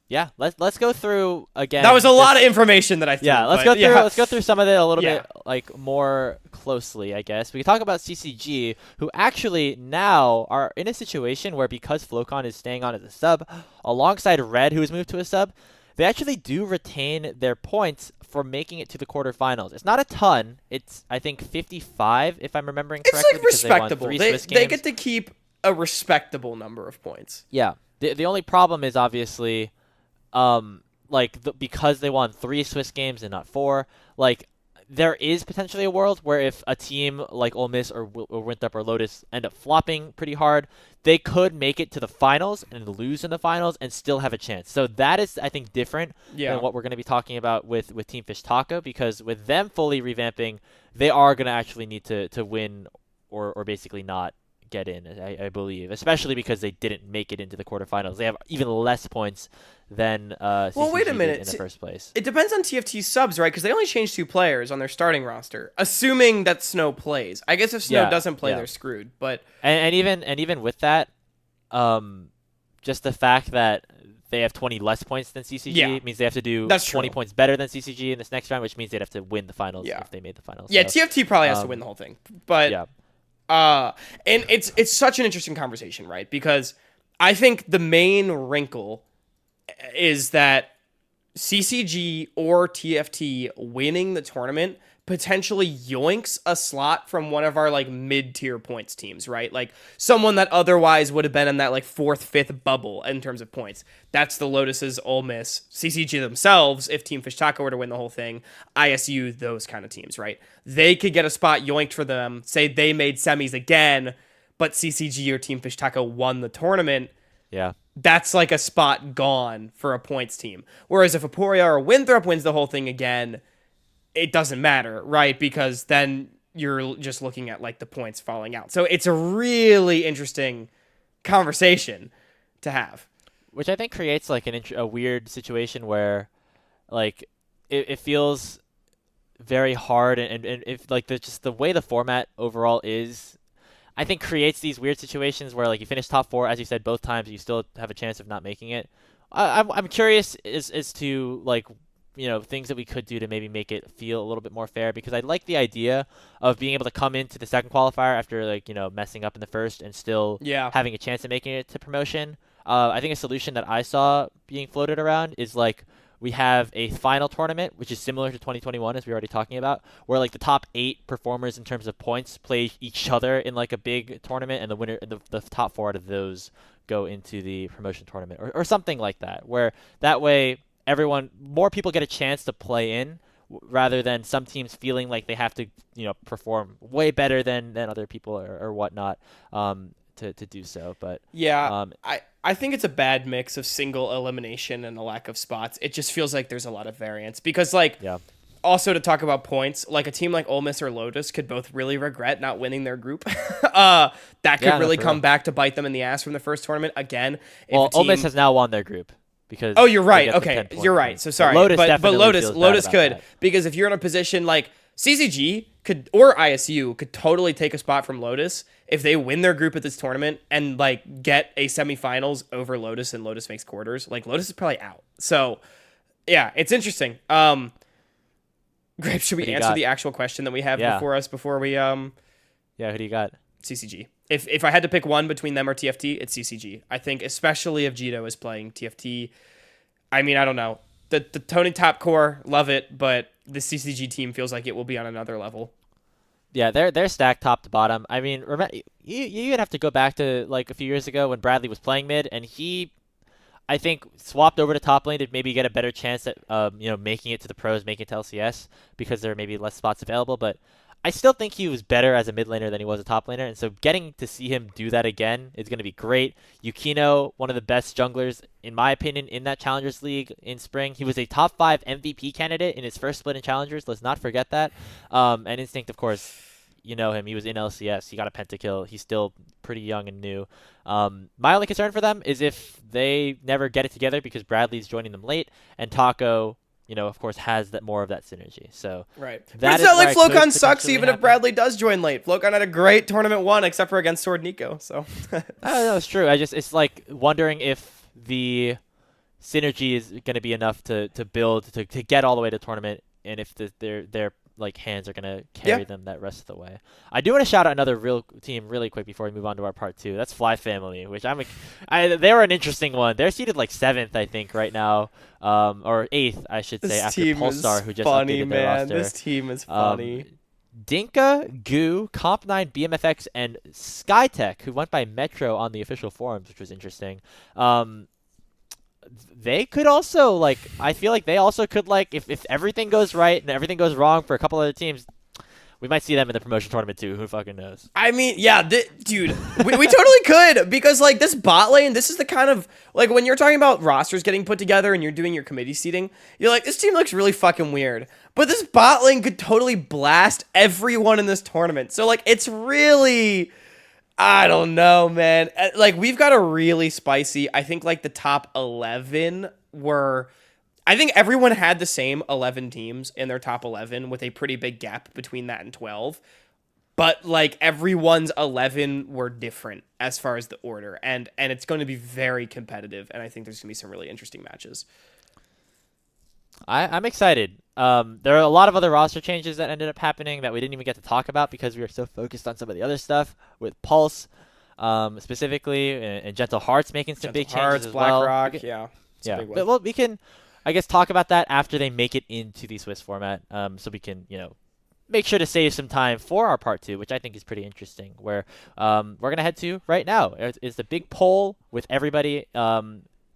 Yeah, let's go through again. That was a lot of information that I threw. Yeah, let's go through some of it a little bit like more closely, I guess. We can talk about CCG, who actually now are in a situation where because Flocon is staying on as a sub, alongside Red, who has moved to a sub, they actually do retain their points for making it to the quarterfinals. It's not a ton. It's, I think, 55, if I'm remembering correctly. It's like respectable. They get to keep a respectable number of points. Yeah. The only problem is obviously, because they won 3 Swiss games and not 4, there is potentially a world where if a team like Ole Miss or Winthrop or Lotus end up flopping pretty hard, they could make it to the finals and lose in the finals and still have a chance. So that is, I think, different than what we're going to be talking about with Team Fish Taco, because with them fully revamping, they are going to actually need to win or basically not get in, I believe, especially because they didn't make it into the quarterfinals. They have even less points than CCG wait a minute. in the first place. It depends on TFT's subs, right? Because they only changed 2 players on their starting roster, assuming that Snow plays. I guess if Snow doesn't play, they're screwed. But and even with that, just the fact that they have 20 less points than CCG means they have to do 20 points better than CCG in this next round, which means they'd have to win the finals if they made the finals. Yeah, so, TFT probably has to win the whole thing. But and it's such an interesting conversation, right? Because I think the main wrinkle is that CCG or TFT winning the tournament potentially yoinks a slot from one of our mid-tier points teams, right? Like someone that otherwise would have been in that 4th, 5th bubble in terms of points. That's the Lotus's, Ole Miss, CCG themselves. If Team Fish Taco were to win the whole thing, ISU, those kind of teams, right? They could get a spot yoinked for them. Say they made semis again, but CCG or Team Fish Taco won the tournament. Yeah. That's like a spot gone for a points team. Whereas if Aporia or Winthrop wins the whole thing again, it doesn't matter, right? Because then you're just looking at the points falling out. So it's a really interesting conversation to have. Which I think creates a weird situation where it feels very hard and if just the way the format overall is, I think creates these weird situations where you finish top 4, as you said, both times, you still have a chance of not making it. I'm curious as to things that we could do to maybe make it feel a little bit more fair, because I like the idea of being able to come into the second qualifier after messing up in the first and still having a chance of making it to promotion. I think a solution that I saw being floated around is we have a final tournament, which is similar to 2021, as we were already talking about, where the top 8 performers in terms of points play each other in a big tournament, and the winner, the top 4 out of those go into the promotion tournament, or something like that, where that way more people get a chance to play in, rather than some teams feeling like they have to perform way better than other people or whatnot to do so. But I think it's a bad mix of single elimination and a lack of spots. It just feels like there's a lot of variance because also to talk about points, a team like Ole Miss or Lotus could both really regret not winning their group. That could really come back to bite them in the ass from the first tournament again. Well, Ole Miss has now won their group. Because you're right. Okay, you're right. So sorry, but Lotus could that. Because if you're in a position CCG could or ISU could totally take a spot from Lotus if they win their group at this tournament and get a semifinals over Lotus and Lotus makes quarters. Lotus is probably out. So yeah, it's interesting. Grape, should we answer the actual question that we have before us before we Yeah, who do you got? CCG. If I had to pick one between them or TFT, it's CCG. I think especially if Jito is playing TFT. I mean, I don't know. The Tony top core, love it, but the CCG team feels like it will be on another level. Yeah, they're stacked top to bottom. I mean, remember, you'd have to go back to a few years ago when Bradley was playing mid, and he, I think, swapped over to top lane to maybe get a better chance at making it to the pros, making it to LCS, because there are maybe less spots available. But I still think he was better as a mid laner than he was a top laner, and so getting to see him do that again is going to be great. Yukino, one of the best junglers, in my opinion, in that Challengers League in spring. He was a top 5 MVP candidate in his first split in Challengers. Let's not forget that. And Instinct, of course, you know him. He was in LCS. He got a pentakill. He's still pretty young and new. My only concern for them is if they never get it together because Bradley's joining them late, and Taco, of course, has that more of that synergy. So Right. But that it's is not where like it could Flocon sucks potentially even if happen. Bradley does join late. Flocon had a great tournament 1 except for against Sword Nico. So No, it's true. It's like wondering if the synergy is going to be enough to build to get all the way to tournament, and if their like hands are going to carry Yeah. them that rest of the way. I do want to shout out another real team really quick before we move on to our part 2. That's Fly Family, which they were an interesting one. They're seated like 7th, I think, right now, or 8th, I should say, This after team Polestar, is who just funny, updated their man. roster. This team is funny. Dinka, Goo, Comp9, BMFX, and Skytech, who went by Metro on the official forums, which was interesting. They could also, like, I feel like they also could, like, if everything goes right and everything goes wrong for a couple other teams, we might see them in the promotion tournament too. Who fucking knows? I mean, yeah, dude, we totally could, because like this bot lane, this is the kind of, like, when you're talking about rosters getting put together and you're doing your committee seating, you're like, this team looks really fucking weird. But this bot lane could totally blast everyone in this tournament. So like, it's really, I don't know, man. Like, we've got a really spicy, I think like the top 11 were, I think everyone had the same 11 teams in their top 11 with a pretty big gap between that and 12. But like everyone's 11 were different as far as the order, and it's going to be very competitive, and I think there's going to be some really interesting matches. I'm excited. There are a lot of other roster changes that ended up happening that we didn't even get to talk about because we were so focused on some of the other stuff with Pulse, specifically, and Gentle Hearts making some big changes as well. BlackRock, yeah. It's a big one. But, well, we can, I guess, talk about that after they make it into the Swiss format, so we can, make sure to save some time for our part 2, which I think is pretty interesting, where we're going to head to right now. It's the big poll with everybody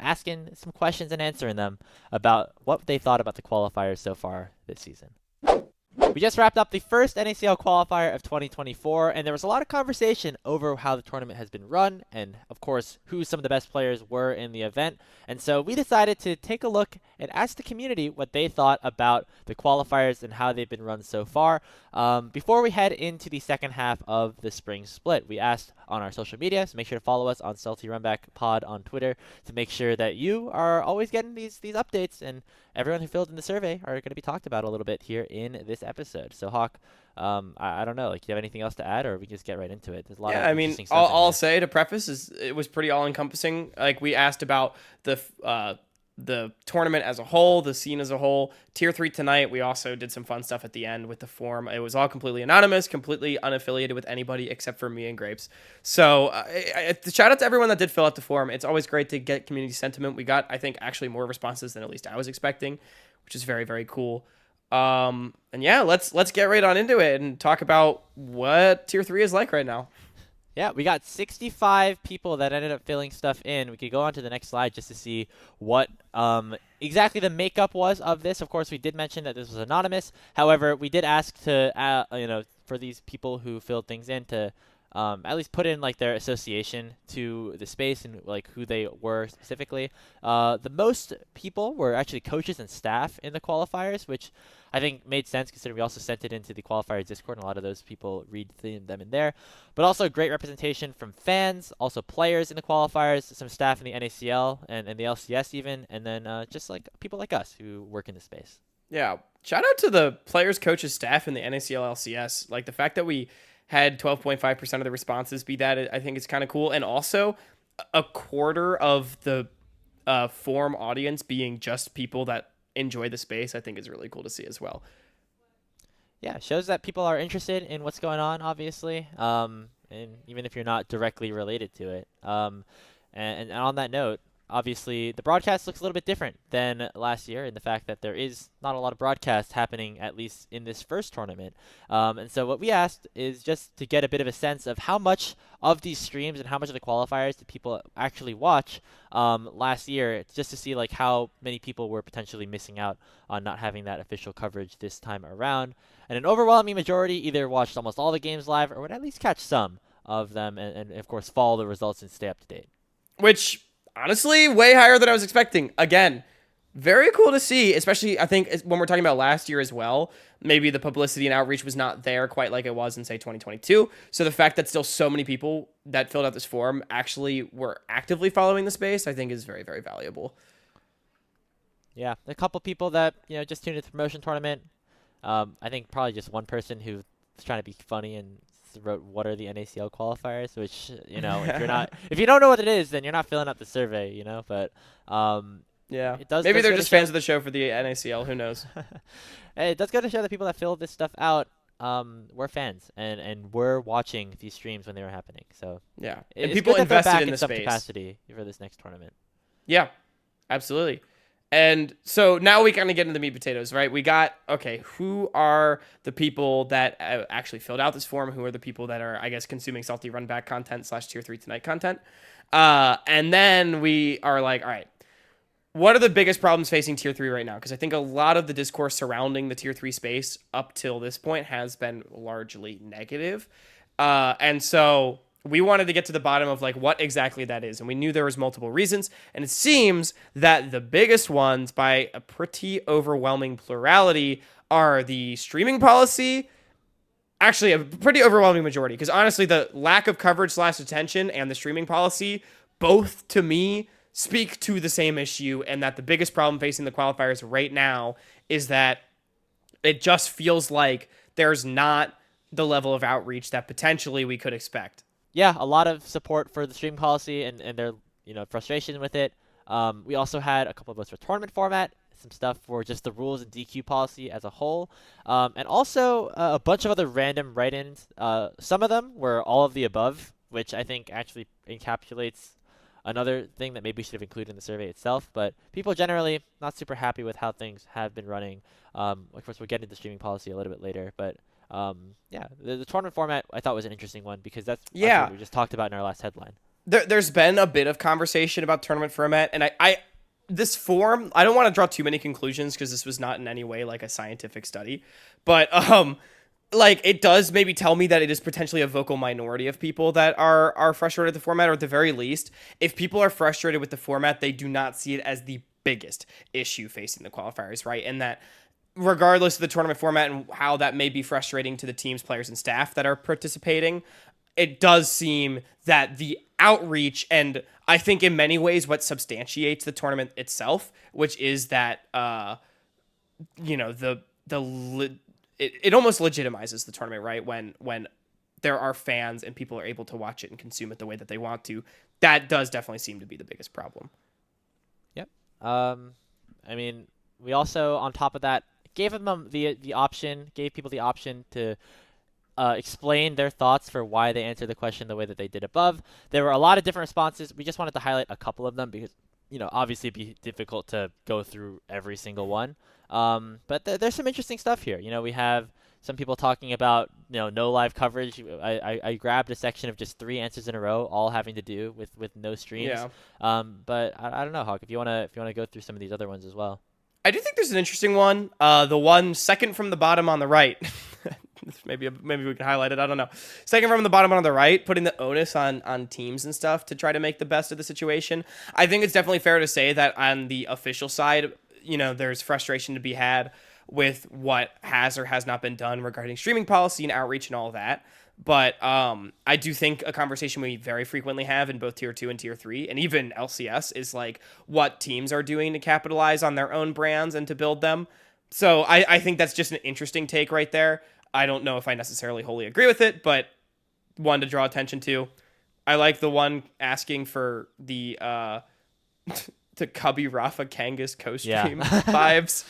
asking some questions and answering them about what they thought about the qualifiers so far this season. We just wrapped up the first NACL qualifier of 2024, and there was a lot of conversation over how the tournament has been run and, of course, who some of the best players were in the event. And so we decided to take a look and ask the community what they thought about the qualifiers and how they've been run so far. Before we head into the second half of the spring split, we asked on our social media, so make sure to follow us on Salty Runback Pod on Twitter to make sure that you are always getting these updates, and everyone who filled in the survey are going to be talked about a little bit here in this episode. So Hawk, I don't know, like, do you have anything else to add, or we just get right into it? There's a lot of interesting stuff. All I'll say to preface is it was pretty all encompassing. Like, we asked about the tournament as a whole, the scene as a whole. Tier 3 tonight, we also did some fun stuff at the end with the forum. It was all completely anonymous, completely unaffiliated with anybody except for me and Grapes. So shout out to everyone that did fill out the forum. It's always great to get community sentiment. We got, I think, actually more responses than at least I was expecting, which is very, very cool. And yeah, let's get right on into it and talk about what Tier 3 is like right now. Yeah, we got 65 people that ended up filling stuff in. We could go on to the next slide just to see what exactly the makeup was of this. Of course, we did mention that this was anonymous. However, we did ask to, for these people who filled things in to at least put in like their association to the space and like who they were specifically. The most people were actually coaches and staff in the qualifiers, which I think made sense considering we also sent it into the qualifier Discord, and a lot of those people read them in there. But also great representation from fans, also players in the qualifiers, some staff in the NACL and the LCS even, and then just like people like us who work in the space. Yeah, shout out to the players, coaches, staff in the NACL LCS. Like, the fact that we had 12.5% of the responses be that, I think it's kind of cool. And also a quarter of the forum audience being just people that enjoy the space, I think is really cool to see as well. Yeah, shows that people are interested in what's going on, obviously, and even if you're not directly related to it. And on that note, obviously the broadcast looks a little bit different than last year in the fact that there is not a lot of broadcast happening, at least in this first tournament. And so what we asked is just to get a bit of a sense of how much of these streams and how much of the qualifiers did people actually watch last year, just to see like how many people were potentially missing out on not having that official coverage this time around. And an overwhelming majority either watched almost all the games live or would at least catch some of them and of course follow the results and stay up to date. Which, honestly, way higher than I was expecting. Again, very cool to see, especially I think when we're talking about last year as well. Maybe the publicity and outreach was not there quite like it was in, say, 2022. So the fact that still so many people that filled out this form actually were actively following the space, I think is very, very valuable. Yeah, a couple people that, just tuned into the promotion tournament. I think probably just one person who was trying to be funny and wrote what are the NACL qualifiers, which if you don't know what it is, then you're not filling out the survey, but yeah, it does. Maybe they're just fans of the show for the NACL. Who knows? It does go to show that people that fill this stuff out were fans and were watching these streams when they were happening. So yeah, and people invested in the some space capacity for this next tournament. Yeah, absolutely. And so now we kind of get into the meat potatoes, right? We got, okay, who are the people that actually filled out this form? Who are the people that are, I guess, consuming Salty Runback content / Tier 3 Tonight content? And then we are like, all right, what are the biggest problems facing Tier 3 right now? Because I think a lot of the discourse surrounding the Tier 3 space up till this point has been largely negative. And so we wanted to get to the bottom of like what exactly that is. And we knew there was multiple reasons. And it seems that the biggest ones by a pretty overwhelming plurality are the streaming policy. Actually, a pretty overwhelming majority. Because honestly, the lack of coverage / attention and the streaming policy, both to me, speak to the same issue. And that the biggest problem facing the qualifiers right now is that it just feels like there's not the level of outreach that potentially we could expect. Yeah, a lot of support for the stream policy and their frustration with it. We also had a couple of votes for tournament format, some stuff for just the rules and DQ policy as a whole, and also a bunch of other random write-ins. Some of them were all of the above, which I think actually encapsulates another thing that maybe we should have included in the survey itself. But people generally not super happy with how things have been running. Of course, we'll get into the streaming policy a little bit later, but yeah, the tournament format I thought was an interesting one because that's what we just talked about in our last headline. There's been a bit of conversation about tournament format, and this form, I don't want to draw too many conclusions because this was not in any way like a scientific study, but like it does maybe tell me that it is potentially a vocal minority of people that are frustrated with the format, or at the very least, if people are frustrated with the format, they do not see it as the biggest issue facing the qualifiers, right? And that regardless of the tournament format and how that may be frustrating to the teams, players, and staff that are participating, it does seem that the outreach, and I think in many ways what substantiates the tournament itself, which is that, it almost legitimizes the tournament, right? When there are fans and people are able to watch it and consume it the way that they want to, that does definitely seem to be the biggest problem. Yep. I mean, we also, on top of that, gave them gave people the option to explain their thoughts for why they answered the question the way that they did above. There were a lot of different responses. We just wanted to highlight a couple of them because, obviously it'd be difficult to go through every single one. But there's some interesting stuff here. We have some people talking about, no live coverage. I grabbed a section of just 3 answers in a row, all having to do with no streams. Yeah. But I don't know, Hawk, if you wanna go through some of these other ones as well. I do think there's an interesting one. The one second from the bottom on the right. maybe we can highlight it. I don't know. Second from the bottom on the right, putting the onus on teams and stuff to try to make the best of the situation. I think it's definitely fair to say that on the official side, there's frustration to be had with what has or has not been done regarding streaming policy and outreach and all of that. But I do think a conversation we very frequently have in both Tier 2 and Tier 3, and even LCS, is like what teams are doing to capitalize on their own brands and to build them. So I think that's just an interesting take right there. I don't know if I necessarily wholly agree with it, but one to draw attention to. I like the one asking for the to Cubby Rafa Kangas co-stream vibes.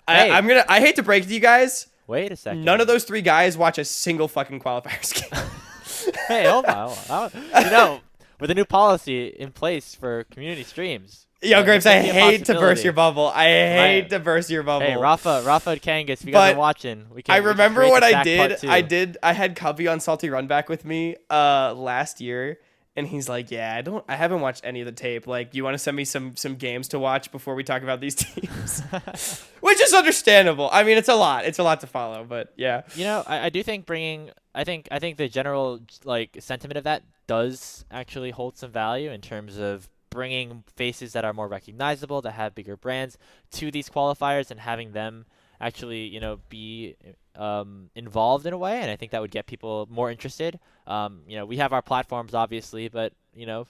Hey. I hate to break it to you guys. Wait a second. None of those 3 guys watch a single fucking qualifiers game. Hey, hold on. With the new policy in place for community streams, Yo, It Grapes, I could be a hate to burst possibility. your bubble. I hate to burst your Hey, bubble. Rafa Kangas, if you guys But are watching, we I can remember create what the I stack did. part two. I had Cubby on Salty Runback with me last year, and he's like, "Yeah, I haven't watched any of the tape. Like, you want to send me some games to watch before we talk about these teams?" Which is understandable. I mean, it's a lot. It's a lot to follow, but yeah. You know, I do think bringing I think the general like sentiment of that does actually hold some value in terms of bringing faces that are more recognizable, that have bigger brands to these qualifiers and having them actually, be involved in a way, and I think that would get people more interested. We have our platforms obviously, but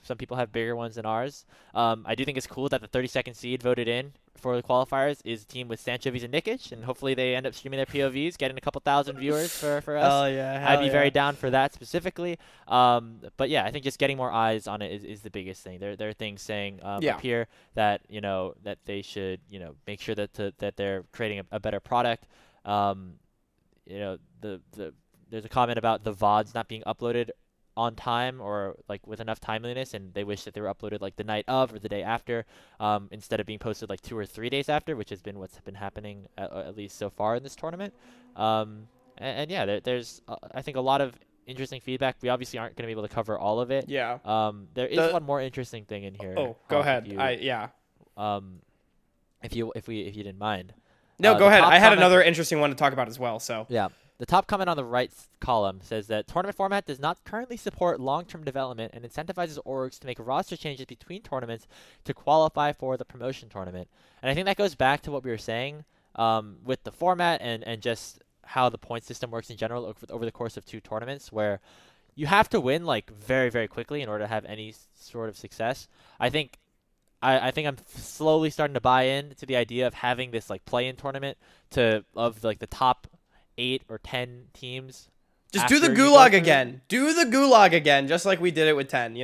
some people have bigger ones than ours. I do think it's cool that the 32nd seed voted in for the qualifiers is a team with Sanchovies and Nikic, and hopefully they end up streaming their POVs, getting a couple thousand viewers for us. Hell yeah, I'd hell be yeah. very down for that specifically. But yeah, I think just getting more eyes on it is the biggest thing. There are things saying Yeah. up here that that they should make sure that they're creating a better product. There's a comment about the VODs not being uploaded on time or like with enough timeliness, and they wish that they were uploaded like the night of or the day after, instead of being posted like 2 or 3 days after, which has been what's been happening at least so far in this tournament. And yeah, there's I think a lot of interesting feedback. We obviously aren't going to be able to cover all of it. Yeah. There is one more interesting thing in here. Oh, go ahead. Yeah. If you didn't mind. No, go The ahead. top I had comment- another interesting one to talk about as well. So Yeah. The top comment on the right column says that tournament format does not currently support long-term development and incentivizes orgs to make roster changes between tournaments to qualify for the promotion tournament. And I think that goes back to what we were saying with the format and just how the point system works in general over the course of 2 tournaments, where you have to win like very, very quickly in order to have any sort of success. I think I'm slowly starting to buy in to the idea of having this like play-in tournament of like the top 8 or 10 teams. just do the after you go gulag through. again. Do the gulag again, just like we did it with 10.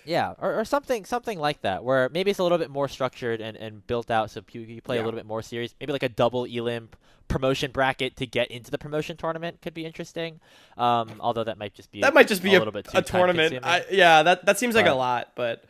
Yeah, or something like that, where maybe it's a little bit more structured and built out, so you play a little bit more serious. Maybe like a double elim promotion bracket to get into the promotion tournament could be interesting. Although that might just be a little bit too a tournament. time-consuming. That seems like a lot, but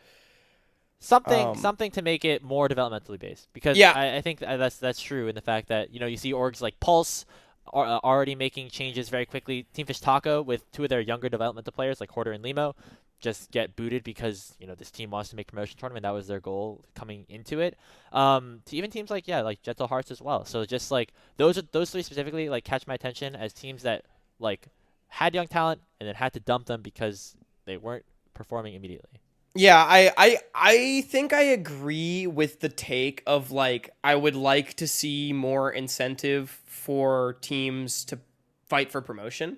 Something to make it more developmentally based, because Yeah. I think that's true in the fact that you see orgs like Pulse are already making changes very quickly. Team Fish Taco with 2 of their younger developmental players like Hoarder and Limo just get booted because this team wants to make promotion tournament. That was their goal coming into it. To even teams like Gentle Hearts as well. So just like those 3 specifically like catch my attention as teams that like had young talent and then had to dump them because they weren't performing immediately. yeah, I think I agree with the take of like I would like to see more incentive for teams to fight for promotion.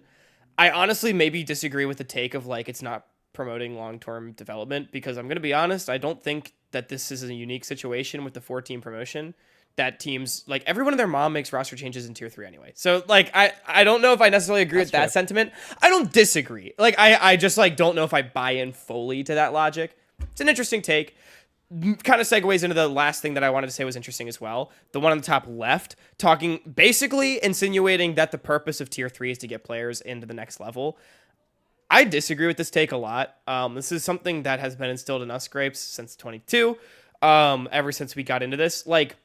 I honestly maybe disagree with the take of like it's not promoting long-term development, because I'm going to be honest, I don't think that this is a unique situation with the 4-team promotion, that teams like everyone and their mom makes roster changes in tier 3 anyway. So like I don't know if I necessarily agree with that sentiment. I don't disagree. Like I just like don't know if I buy in fully to that logic. It's an interesting take. Kind of segues into the last thing that I wanted to say was interesting as well. The one on the top left, talking basically insinuating that the purpose of tier 3 is to get players into the next level. I disagree with this take a lot. This is something that has been instilled in us, Grapes, since 22. Ever since we got into this. Like,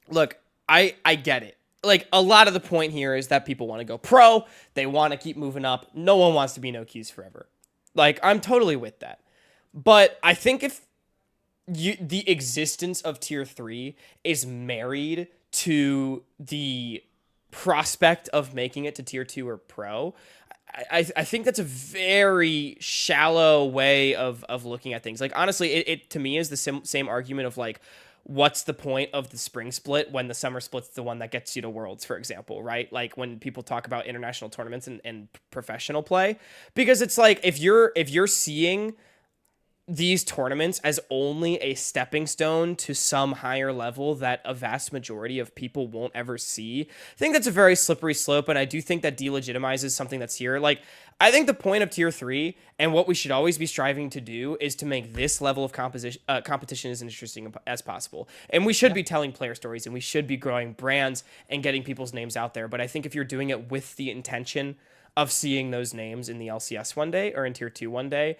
look, I get it. Like, a lot of the point here is that people want to go pro. They want to keep moving up. No one wants to be no Qs forever. Like, I'm totally with that. But I think if the existence of tier 3 is married to the prospect of making it to tier 2 or pro, I think that's a very shallow way of looking at things. Like, honestly, it to me is the same argument of like, what's the point of the spring split when the summer split's the one that gets you to Worlds, for example, right? Like when people talk about international tournaments and professional play, because it's like if you're seeing these tournaments as only a stepping stone to some higher level that a vast majority of people won't ever see, I think that's a very slippery slope, and I do think that delegitimizes something that's here. Like, I think the point of tier 3 and what we should always be striving to do is to make this level of competition as interesting as possible. And we should be telling player stories, and we should be growing brands and getting people's names out there. But I think if you're doing it with the intention of seeing those names in the LCS one day or in tier 2 one day,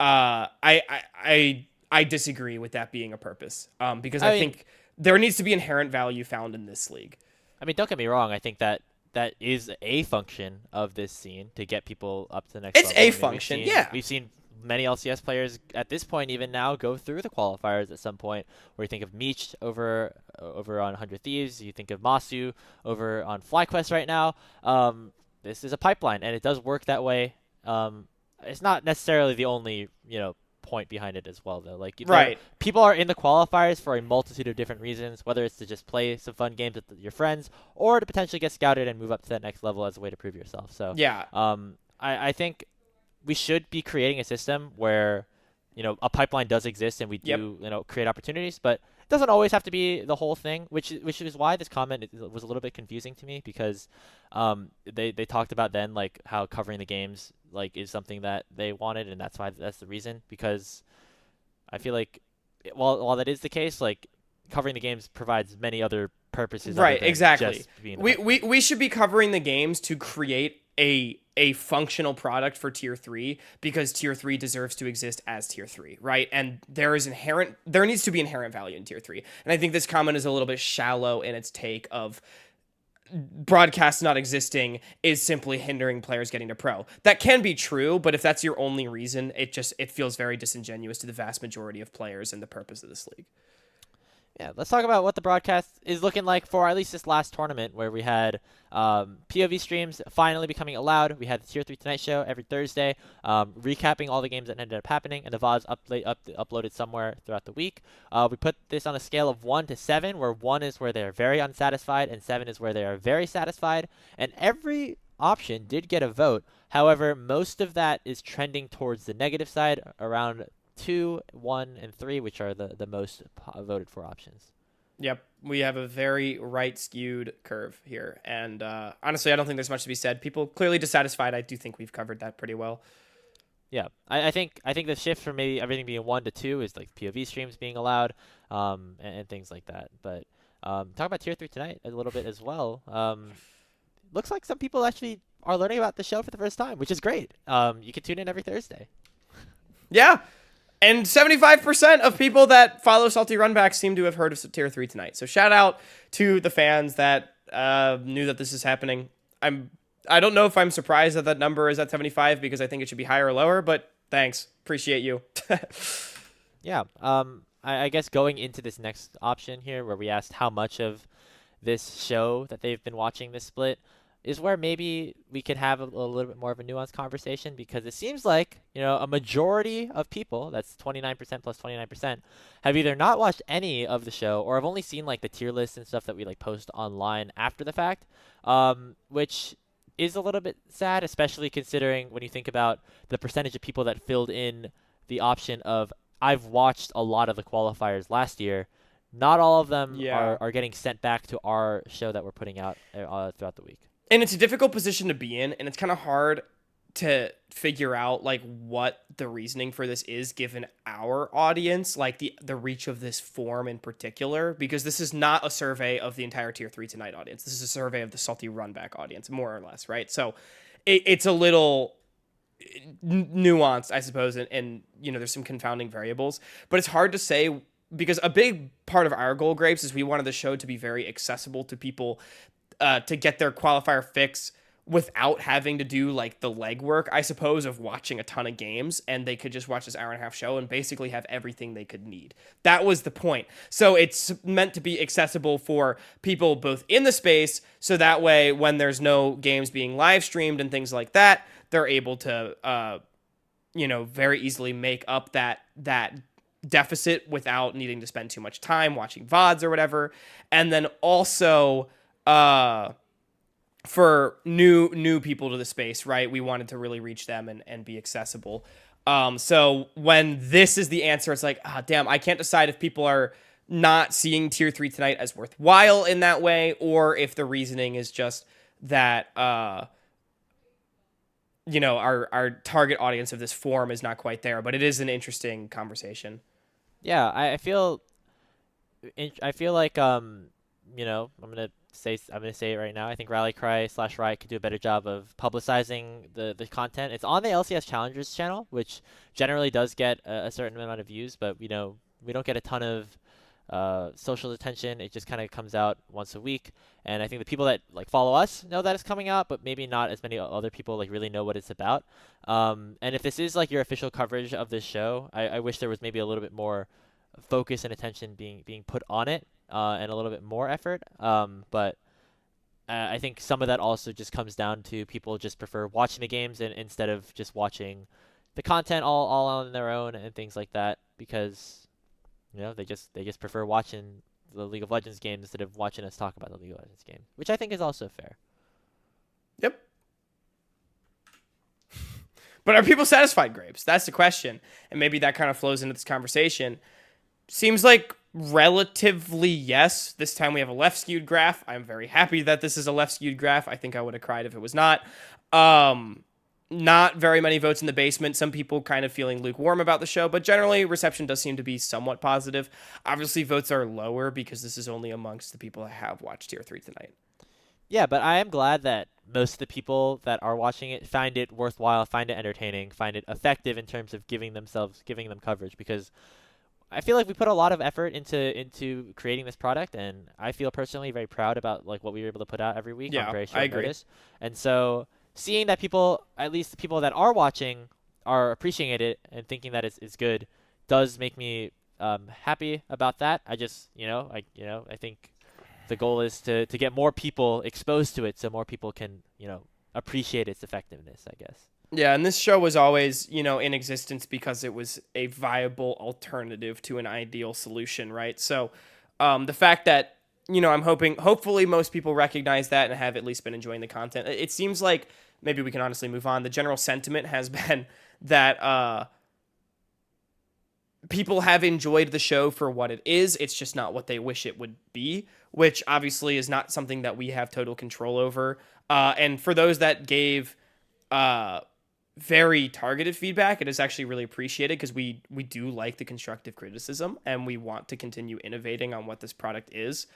I I disagree with that being a purpose. Because I I mean, think there needs to be inherent value found in this league. I mean, don't get me wrong. I think that that is a function of this scene to get people up to the next It's level. a I mean, function, yeah. we've seen many LCS players at this point, even now, go through the qualifiers at some point. Where you think of Meech over on 100 Thieves, you think of Masu over on FlyQuest right now. This is a pipeline, and it does work that way. It's not necessarily the only point behind it as well, though. Like Right. people are in the qualifiers for a multitude of different reasons, whether it's to just play some fun games with your friends or to potentially get scouted and move up to that next level as a way to prove yourself. So, Yeah. I think we should be creating a system where, a pipeline does exist and we Yep. do, create opportunities, but it doesn't always have to be the whole thing, which is why this comment was a little bit confusing to me because, they talked about then like how covering the games like is something that they wanted and that's the reason because I feel like while that is the case, like covering the games provides many other purposes other Right, than exactly. just being the We should be covering the games to create a functional product for tier 3 because tier 3 deserves to exist as tier 3, right? And there needs to be inherent value in tier 3. And I think this comment is a little bit shallow in its take of broadcast not existing is simply hindering players getting to pro. That can be true, but if that's your only reason, it feels very disingenuous to the vast majority of players and the purpose of this league. Yeah, let's talk about what the broadcast is looking like for at least this last tournament where we had POV streams finally becoming allowed. We had the Tier 3 Tonight Show every Thursday, recapping all the games that ended up happening, and the VODs uploaded somewhere throughout the week. We put this on a scale of 1 to 7, where 1 is where they're very unsatisfied, and 7 is where they are very satisfied. And every option did get a vote. However, most of that is trending towards the negative side, around 2, 1, and 3, which are the most voted for options. Yep, we have a very right skewed curve here, and honestly, I don't think there's much to be said. People clearly dissatisfied. I do think we've covered that pretty well. Yeah, I think the shift from maybe everything being 1 to 2 is like POV streams being allowed, and things like that. But talk about Tier 3 tonight a little bit as well. Looks like some people actually are learning about the show for the first time, which is great. You can tune in every Thursday. Yeah. And 75% of people that follow Salty Runback seem to have heard of Tier 3 tonight. So shout out to the fans that knew that this is happening. I don't know if I'm surprised that number is at 75 because I think it should be higher or lower, but thanks. Appreciate you. Yeah. I guess going into this next option here where we asked how much of this show that they've been watching this split is where maybe we could have a little bit more of a nuanced conversation because it seems like, a majority of people, that's 29% plus 29%, have either not watched any of the show or have only seen like the tier lists and stuff that we like post online after the fact, which is a little bit sad, especially considering when you think about the percentage of people that filled in the option of I've watched a lot of the qualifiers last year. Not all of them are getting sent back to our show that we're putting out throughout the week. And it's a difficult position to be in, and it's kind of hard to figure out like what the reasoning for this is given our audience, like the reach of this form in particular, because this is not a survey of the entire Tier 3 tonight audience. This is a survey of the Salty Runback audience, more or less, right? So it's a little nuanced, I suppose, and there's some confounding variables, but it's hard to say because a big part of our goal, Grapes, is we wanted the show to be very accessible to people to get their qualifier fix without having to do like the legwork, I suppose, of watching a ton of games, and they could just watch this hour and a half show and basically have everything they could need. That was the point. So it's meant to be accessible for people both in the space, so that way when there's no games being live streamed and things like that, they're able to, very easily make up that deficit without needing to spend too much time watching VODs or whatever. And then also, for new people to the space, right? We wanted to really reach them and be accessible. So when this is the answer, it's like, damn, I can't decide if people are not seeing Tier 3 tonight as worthwhile in that way, or if the reasoning is just that, our target audience of this forum is not quite there. But it is an interesting conversation. Yeah, I feel like I'm gonna say it right now. I think Rally Cry / Riot could do a better job of publicizing the content. It's on the LCS Challengers channel, which generally does get a certain amount of views, but we don't get a ton of social attention. It just kind of comes out once a week, and I think the people that like follow us know that it's coming out, but maybe not as many other people like really know what it's about. And if this is like your official coverage of this show, I wish there was maybe a little bit more focus and attention being put on it, and a little bit more effort. But I think some of that also just comes down to people just prefer watching the games and instead of just watching the content all on their own and things like that, because they just prefer watching the League of Legends game instead of watching us talk about the League of Legends game, which I think is also fair. Yep. But are people satisfied, Grapes? That's the question. And maybe that kind of flows into this conversation. Seems like relatively yes. This time we have a left-skewed graph. I'm very happy that this is a left-skewed graph. I think I would have cried if it was not. Not very many votes in the basement. Some people kind of feeling lukewarm about the show, but generally reception does seem to be somewhat positive. Obviously, votes are lower because this is only amongst the people that have watched Tier 3 tonight. Yeah, but I am glad that most of the people that are watching it find it worthwhile, find it entertaining, find it effective in terms of giving them coverage, because I feel like we put a lot of effort into creating this product, and I feel personally very proud about like what we were able to put out every week on very I short agree. notice. And so seeing that people, at least the people that are watching, are appreciating it and thinking that it's good, does make me happy about that. I just I think the goal is to get more people exposed to it so more people can appreciate its effectiveness, I guess. Yeah, and this show was always, in existence because it was a viable alternative to an ideal solution, right? So the fact that, hopefully most people recognize that and have at least been enjoying the content. It seems like maybe we can honestly move on. The general sentiment has been that people have enjoyed the show for what it is. It's just not what they wish it would be, which obviously is not something that we have total control over. And for those that gave very targeted feedback, it is actually really appreciated because we do like the constructive criticism and we want to continue innovating on what this product is.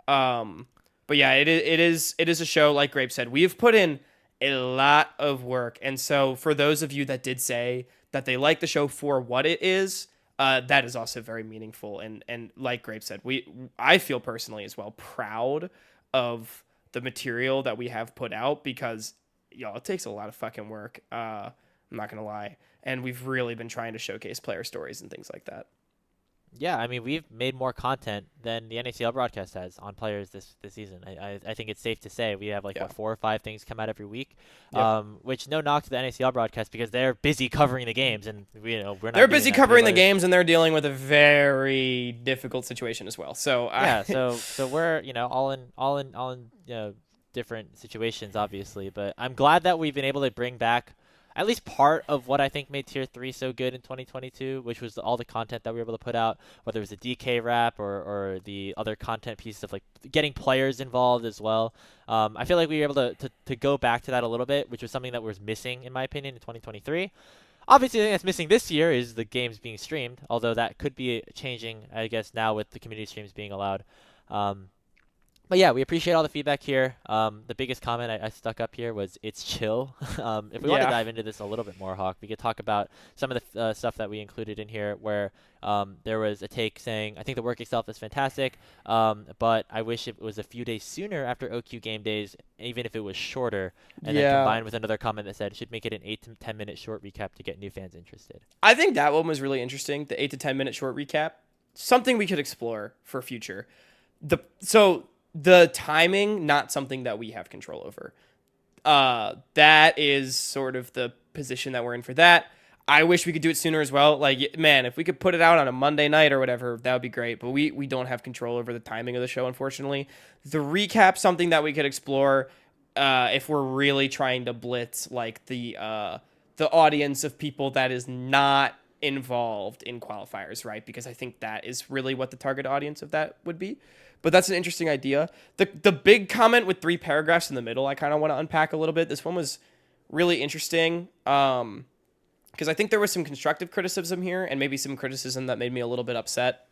But yeah, it is a show, like Grape said, we have put in a lot of work. And so for those of you that did say that they like the show for what it is, that is also very meaningful. And like Grape said, I feel personally as well proud of the material that we have put out because it takes a lot of fucking work. I'm not going to lie. And we've really been trying to showcase player stories and things like that. Yeah, I mean, we've made more content than the NACL broadcast has on players this season. I think it's safe to say we have 4 or 5 things come out every week, which no knock to the NACL broadcast because they're busy covering the games, and we're not. They're busy covering the games, and they're dealing with a very difficult situation as well. So so we're all in different situations, obviously, but I'm glad that we've been able to bring back at least part of what I think made Tier 3 so good in 2022, which was all the content that we were able to put out, whether it was the DK wrap or the other content pieces of getting players involved as well. I feel like we were able to go back to that a little bit, which was something that was missing, in my opinion, in 2023. Obviously, the thing that's missing this year is the games being streamed, although that could be changing, I guess, now with the community streams being allowed. But yeah, we appreciate all the feedback here. The biggest comment I stuck up here was it's chill. If we want to dive into this a little bit more, Hawk, we could talk about some of the stuff that we included in here where there was a take saying, I think the work itself is fantastic, but I wish it was a few days sooner after OQ game days, even if it was shorter. And then combined with another comment that said, should make it an 8 to 10 minute short recap to get new fans interested. I think that one was really interesting, the 8 to 10 minute short recap. Something we could explore for future. The timing, not something that we have control over. That is sort of the position that we're in for that. I wish we could do it sooner as well. Man, if we could put it out on a Monday night or whatever, that would be great. But we don't have control over the timing of the show, unfortunately. The recap, something that we could explore if we're really trying to blitz the audience of people that is not involved in qualifiers, right? Because I think that is really what the target audience of that would be. But that's an interesting idea. The big comment with 3 paragraphs in the middle, I kind of want to unpack a little bit. This one was really interesting because I think there was some constructive criticism here and maybe some criticism that made me a little bit upset.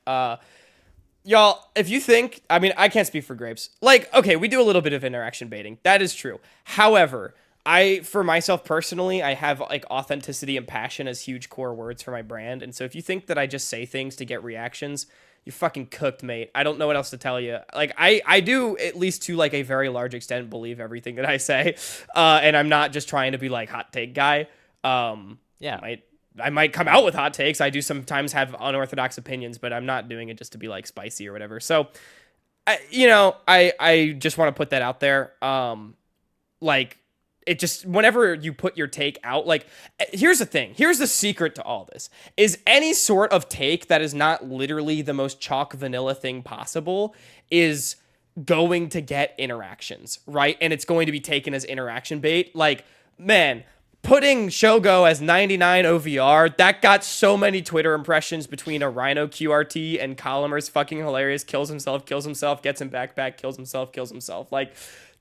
Y'all, if you think, I mean, I can't speak for Grapes. Like, okay, we do a little bit of interaction baiting. That is true. However, for myself personally, I have like authenticity and passion as huge core words for my brand. And so if you think that I just say things to get reactions, you're fucking cooked, mate. I don't know what else to tell you. Like, I do, at least to like a very large extent, believe everything that I say. And I'm not just trying to be like hot take guy. Yeah. I might come out with hot takes. I do sometimes have unorthodox opinions, but I'm not doing it just to be like spicy or whatever. So, I just want to put that out there. Like it just, whenever you put your take out, like, here's the thing. Here's the secret to all this is any sort of take that is not literally the most chalk vanilla thing possible is going to get interactions, right? And it's going to be taken as interaction bait. Like, man, putting Shogo as 99 OVR, that got so many Twitter impressions between a Rhino QRT and Colomer's fucking hilarious, kills himself, gets him back, kills himself. Like,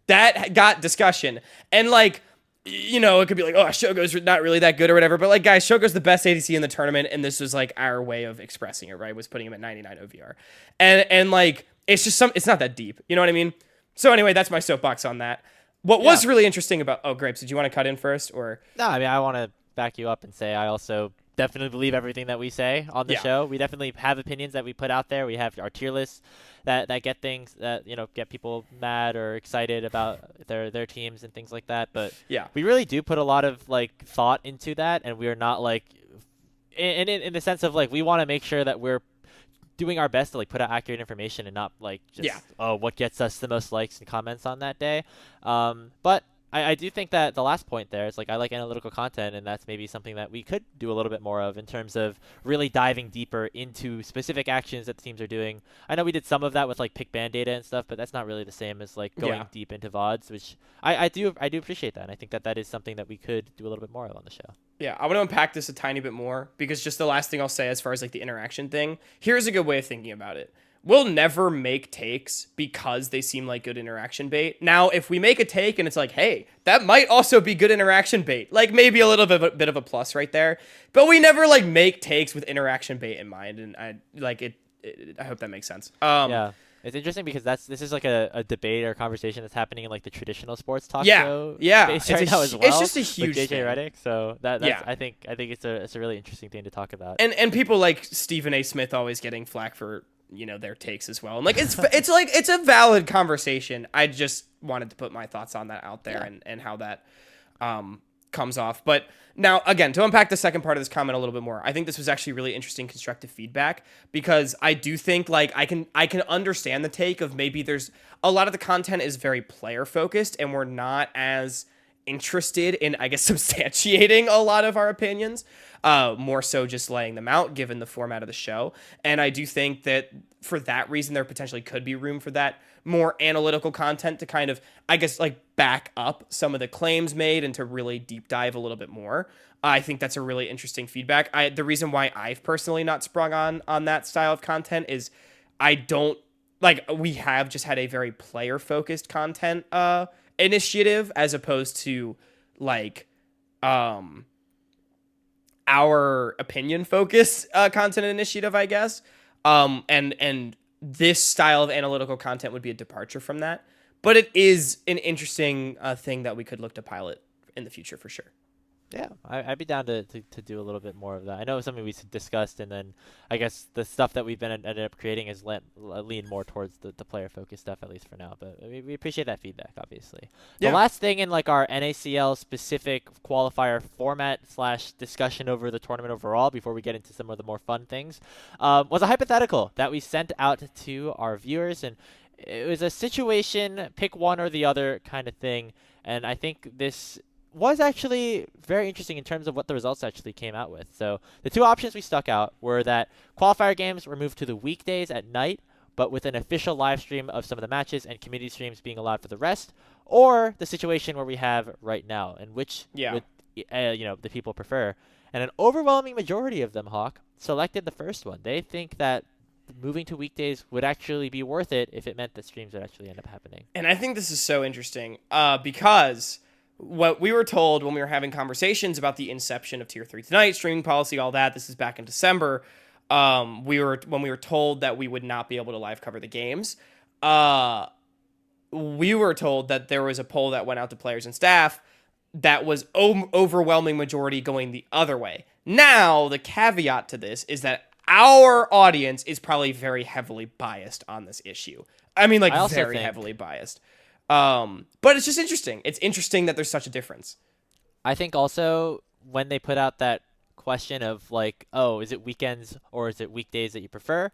that got discussion. And, like, it could be like, oh, Shogo's not really that good or whatever. But, like, guys, Shogo's the best ADC in the tournament, and this was, like, our way of expressing it, right? Was putting him at 99 OVR. And like, it's just it's not that deep. You know what I mean? So, anyway, that's my soapbox on that. What was really interesting about... Oh, Grapes, did you want to cut in first? Or No, I mean, I want to back you up and say I also definitely believe everything that we say on the show. We definitely have opinions that we put out there. We have our tier lists that get things that, get people mad or excited about their teams and things like that. But we really do put a lot of, like, thought into that, and we are not, like... In the sense of, like, we want to make sure that we're doing our best to like put out accurate information and not like just what gets us the most likes and comments on that day. But I do think that the last point there is like I like analytical content, and that's maybe something that we could do a little bit more of in terms of really diving deeper into specific actions that the teams are doing. I know we did some of that with like pick ban data and stuff, but that's not really the same as like going deep into VODs, which I do appreciate that. And I think that is something that we could do a little bit more of on the show. Yeah, I want to unpack this a tiny bit more because just the last thing I'll say as far as like the interaction thing, here's a good way of thinking about it. We'll never make takes because they seem like good interaction bait. Now, if we make a take and it's like, hey, that might also be good interaction bait, like maybe a little bit of a plus right there. But we never like make takes with interaction bait in mind, and I like it. I hope that makes sense. Yeah. It's interesting because this is like a debate or conversation that's happening in like the traditional sports talk show space right now as well. It's just a huge JJ thing. Redick, so that's I think it's a really interesting thing to talk about. And people like Stephen A. Smith always getting flack for their takes as well. And like it's a valid conversation. I just wanted to put my thoughts on that out there and how that comes off. But now, again, to unpack the second part of this comment a little bit more, I think this was actually really interesting constructive feedback because I do think like I can understand the take of maybe there's a lot of the content is very player focused and we're not as interested in, I guess, substantiating a lot of our opinions, more so just laying them out given the format of the show. And I do think that for that reason, there potentially could be room for that more analytical content to kind of, I guess, like back up some of the claims made and to really deep dive a little bit more. I think that's a really interesting feedback. The reason why I've personally not sprung on that style of content is I don't like, we have just had a very player focused content, initiative as opposed to like our opinion focused content initiative, I guess. And this style of analytical content would be a departure from that, but it is an interesting thing that we could look to pilot in the future for sure. Yeah, I'd be down to do a little bit more of that. I know it's something we discussed, and then I guess the stuff that we've been ended up creating is lean more towards the player-focused stuff, at least for now. But we appreciate that feedback, obviously. Yeah. The last thing in like our NACL-specific qualifier format / discussion over the tournament overall, before we get into some of the more fun things, was a hypothetical that we sent out to our viewers, and it was a situation, pick one or the other kind of thing, and I think this was actually very interesting in terms of what the results actually came out with. So the two options we stuck out were that qualifier games were moved to the weekdays at night, but with an official live stream of some of the matches and community streams being allowed for the rest, or the situation where we have right now, and which would, the people prefer. And an overwhelming majority of them, Hawk, selected the first one. They think that moving to weekdays would actually be worth it if it meant that streams would actually end up happening. And I think this is so interesting because what we were told when we were having conversations about the inception of Tier 3 Tonight, streaming policy, all that, this is back in December, when we were told that we would not be able to live cover the games, uh, we were told that there was a poll that went out to players and staff that was overwhelming majority going the other way. Now, the caveat to this is that our audience is probably very heavily biased on this issue. I mean, like, I also very think heavily biased. But it's just interesting. It's interesting that there's such a difference. I think also when they put out that question of like, oh, is it weekends or is it weekdays that you prefer?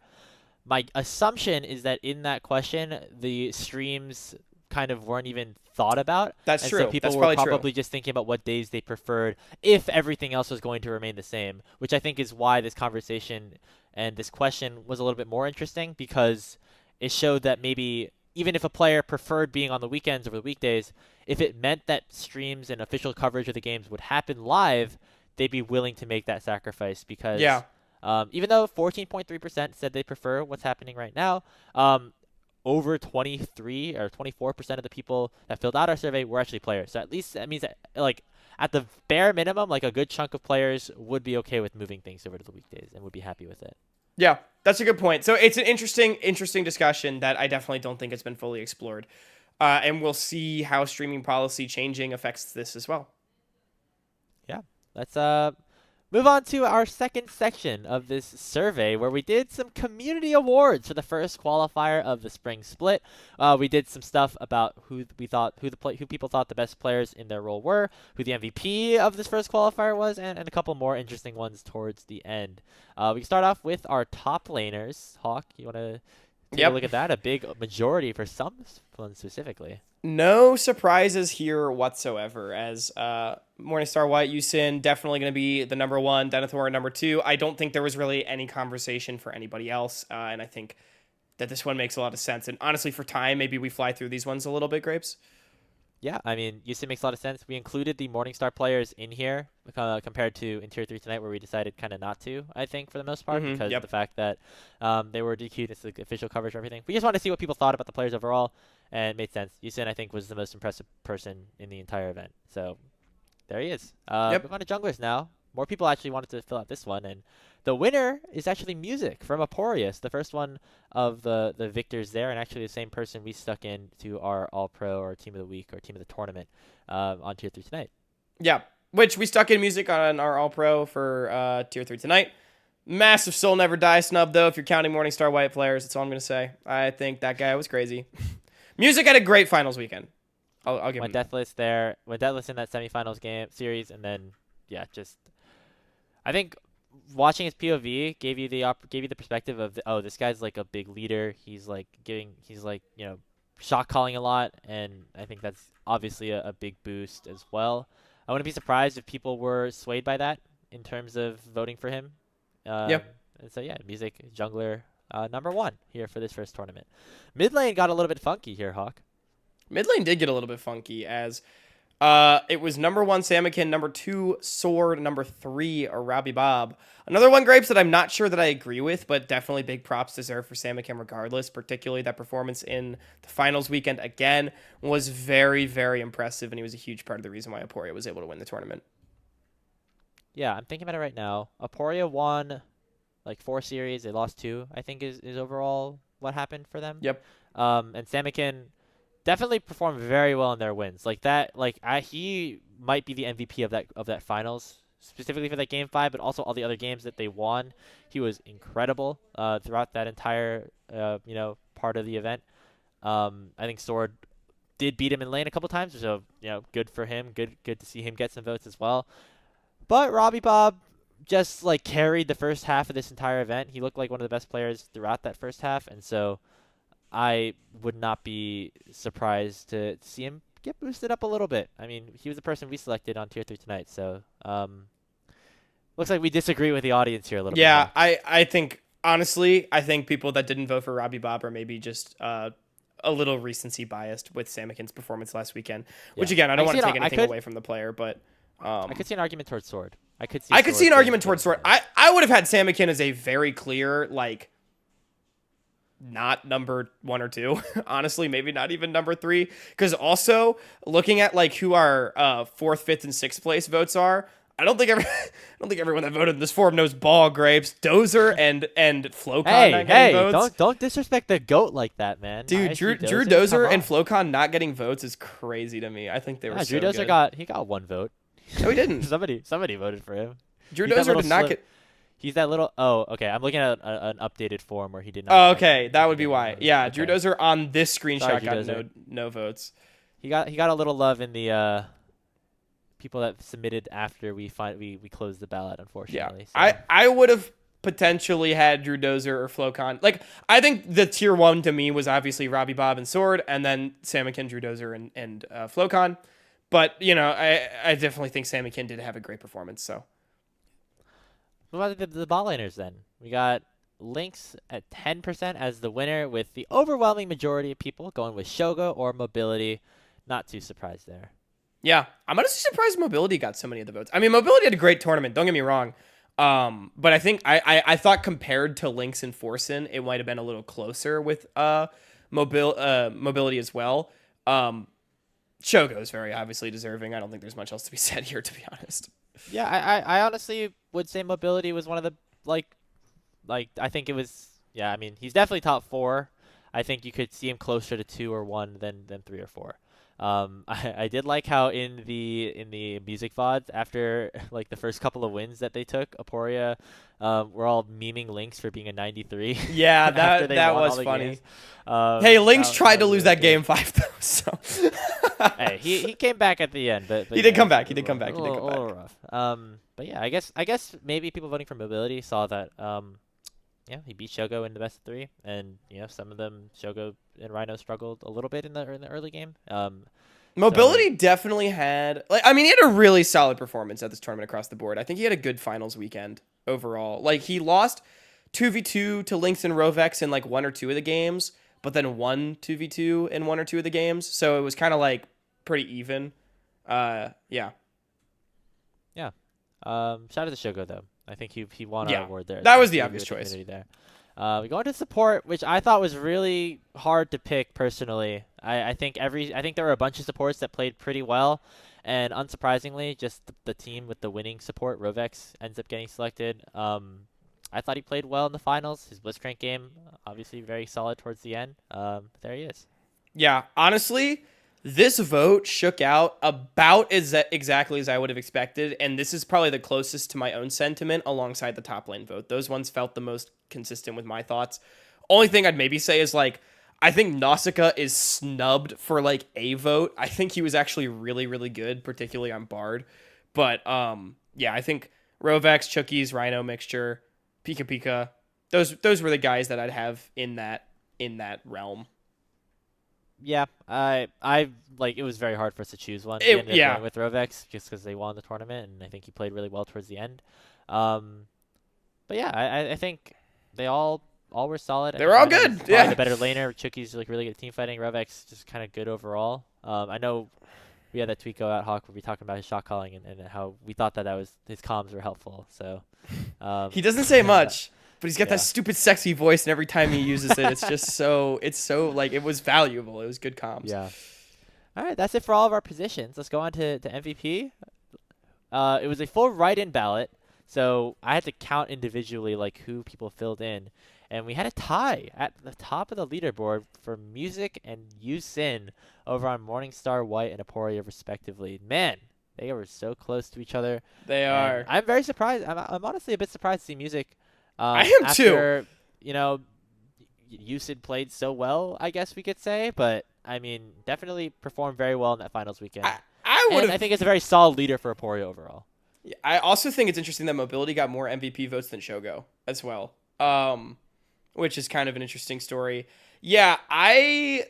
My assumption is that in that question, the streams kind of weren't even thought about. That's and true. So people That's were probably probably just thinking about what days they preferred if everything else was going to remain the same, which I think is why this conversation and this question was a little bit more interesting because it showed that maybe even if a player preferred being on the weekends over the weekdays, if it meant that streams and official coverage of the games would happen live, they'd be willing to make that sacrifice because Yeah. even though 14.3% said they prefer what's happening right now, over 23 or 24% of the people that filled out our survey were actually players. So at least that means that, like, at the bare minimum, like a good chunk of players would be okay with moving things over to the weekdays and would be happy with it. Yeah, that's a good point. So it's an interesting discussion that I definitely don't think it's been fully explored. And we'll see how streaming policy changing affects this as well. Yeah. Let's move on to our second section of this survey where we did some community awards for the first qualifier of the spring split. We did some stuff about who people thought the best players in their role were, who the MVP of this first qualifier was, and a couple more interesting ones towards the end. We can start off with our top laners. Hawk, you want to take a look at that? A big majority for some specifically. No surprises here whatsoever, as Morningstar White, Yusin definitely going to be the number one, Denethor number two. I don't think there was really any conversation for anybody else, and I think that this one makes a lot of sense. And honestly, for time, maybe we fly through these ones a little bit, Grapes. Yeah, I mean, Yusin makes a lot of sense. We included the Morningstar players in here compared to in Tier 3 tonight where we decided kind of not to, I think, for the most part, because of the fact that they were DQ'd. It's like official coverage of everything. We just wanted to see what people thought about the players overall, and it made sense. Yusin, I think, was the most impressive person in the entire event. So there he is. Move on to junglers now. More people actually wanted to fill out this one, and the winner is actually Music from Aporius, the first one of the victors there, and actually the same person we stuck in to our All-Pro or Team of the Week or Team of the Tournament on Tier 3 tonight. Yeah, which we stuck in Music on our All-Pro for Tier 3 tonight. Massive Soul Never Die snub, though, if you're counting Morningstar White players. That's all I'm going to say. I think that guy was crazy. Music had a great finals weekend. I'll give him Deathless there. Went Deathless in that semifinals game series, and then, yeah, just... I think watching his POV gave you the perspective of this guy's like a big leader. He's like shot calling a lot, and I think that's obviously a big boost as well. I wouldn't be surprised if people were swayed by that in terms of voting for him. And so yeah, Music jungler number one here for this first tournament. Mid lane got a little bit funky here, Hawk. Mid lane did get a little bit funky as it was number one Samakin, number two Sword, number three Arabi Bob. Another one, Grapes, that I'm not sure that I agree with, but definitely big props deserved for Samakin regardless. Particularly that performance in the finals weekend again was very, very impressive, and he was a huge part of the reason why Aporia was able to win the tournament. Yeah, I'm thinking about it right now. Aporia won like 4 series. They lost 2, I think is overall what happened for them. Yep. And Samakin definitely performed very well in their wins. He might be the MVP of that finals, specifically for that game 5, but also all the other games that they won. He was incredible throughout that entire part of the event. I think Sword did beat him in lane a couple times, so good for him. Good to see him get some votes as well. But Robbie Bob just like carried the first half of this entire event. He looked like one of the best players throughout that first half, and so I would not be surprised to see him get boosted up a little bit. I mean, he was the person we selected on Tier 3 tonight, so looks like we disagree with the audience here a little bit. Yeah, I think, honestly, people that didn't vote for Robbie Bob are maybe just a little recency biased with Samakin's performance last weekend, which, again, I don't want to take anything away from the player, but... I could see an argument towards Sword. I could see an argument towards Sword. I would have had Samakin as a very clear, like... not number 1 or 2, honestly, maybe not even number 3, because also looking at like who our 4th, 5th, and 6th place votes are, I don't think everyone that voted in this forum knows ball. Grapes, Dozer, and Flocon not getting votes. Don't disrespect the GOAT like that, man. Dude, Drew Dozer and Flocon not getting votes is crazy to me. I think they were so Drew Dozer got 1 vote. No, he didn't. somebody voted for him. Drew Dozer did not get. He's that little. Oh, okay. I'm looking at an updated form where he did not. Oh, okay. That would be why. Yeah, okay. Drew Dozer on this screenshot got no votes. He got a little love in the people that submitted after we closed the ballot, unfortunately. Yeah. So. I would have potentially had Drew Dozer or Flocon. Like, I think the tier 1 to me was obviously Robbie Bob and Sword, and then Samakin, Drew Dozer, and Flocon. But, you know, I definitely think Samakin did have a great performance, so. What about the bot laners then? We got Lynx at 10% as the winner, with the overwhelming majority of people going with Shogo or Mobility. Not too surprised there. Yeah, I'm honestly surprised Mobility got so many of the votes. I mean, Mobility had a great tournament, don't get me wrong. But I think I thought compared to Lynx and Forsen, it might have been a little closer with Mobility as well. Shogo is very obviously deserving. I don't think there's much else to be said here, to be honest. Yeah, I honestly would say Mobility was one of the, like I think it was, yeah, I mean, he's definitely top 4. I think you could see him closer to 2 or 1 than 3 or 4. I did like how in the music VODs, after like the first couple of wins that they took, Aporia were all memeing Lynx for being a 93. Yeah, that was funny. Hey, Lynx tried to lose that game 5 though, so. Hey, he came back at the end, but he did come back. He did come back. A little rough. But yeah, I guess maybe people voting for Mobility saw that. Yeah, he beat Shogo in the best of 3, and you know some of them, Shogo and Rhino, struggled a little bit in the early game. Mobility definitely had, like, I mean, he had a really solid performance at this tournament across the board. I think he had a good finals weekend overall. Like, he lost 2v2 to Lynx and Rovex in like 1 or 2 of the games, but then won 2v2 in 1 or 2 of the games. So it was kind of like pretty even. Yeah. Yeah. Shout out to Shogo though. I think he won our award there. That was the obvious choice. There. We go into support, which I thought was really hard to pick personally. I think there were a bunch of supports that played pretty well, and unsurprisingly, just the team with the winning support, Rovex, ends up getting selected. I thought he played well in the finals. His Blitzcrank game, obviously very solid towards the end. There he is. Yeah, honestly, this vote shook out about exactly as I would have expected, and this is probably the closest to my own sentiment alongside the top lane vote. Those ones felt the most consistent with my thoughts. Only thing I'd maybe say is, like, I think Nausicaa is snubbed for, like, a vote. I think he was actually really, really good, particularly on Bard. But, yeah, I think Rovex, Chookies, Rhino mixture, Pika Pika, those were the guys that I'd have in that realm. Yeah, I like, it was very hard for us to choose one. We ended up going with Rovex just because they won the tournament, and I think he played really well towards the end. But yeah, I think they all were solid. They were all good. Yeah, the better laner. Chucky's like really good at team fighting. Rovex just kind of good overall. I know we had that tweet go out, Hawk, where we talking about his shot calling and how we thought that was his comms were helpful. So he doesn't say much. But he's got that stupid sexy voice, and every time he uses it, it's just so like, it was valuable. It was good comms. Yeah. All right, that's it for all of our positions. Let's go on to MVP. It was a full write-in ballot, so I had to count individually like who people filled in, and we had a tie at the top of the leaderboard for Music and Yusin over on Morningstar White and Aporia respectively. Man, they were so close to each other. They are. I'm very surprised. I'm honestly a bit surprised to see Music. I am too. You know, Yusin played so well, I guess we could say, but I mean, definitely performed very well in that finals weekend. I think it's a very solid leader for Aporia overall. Yeah, I also think it's interesting that Mobility got more MVP votes than Shogo as well, which is kind of an interesting story. Yeah, I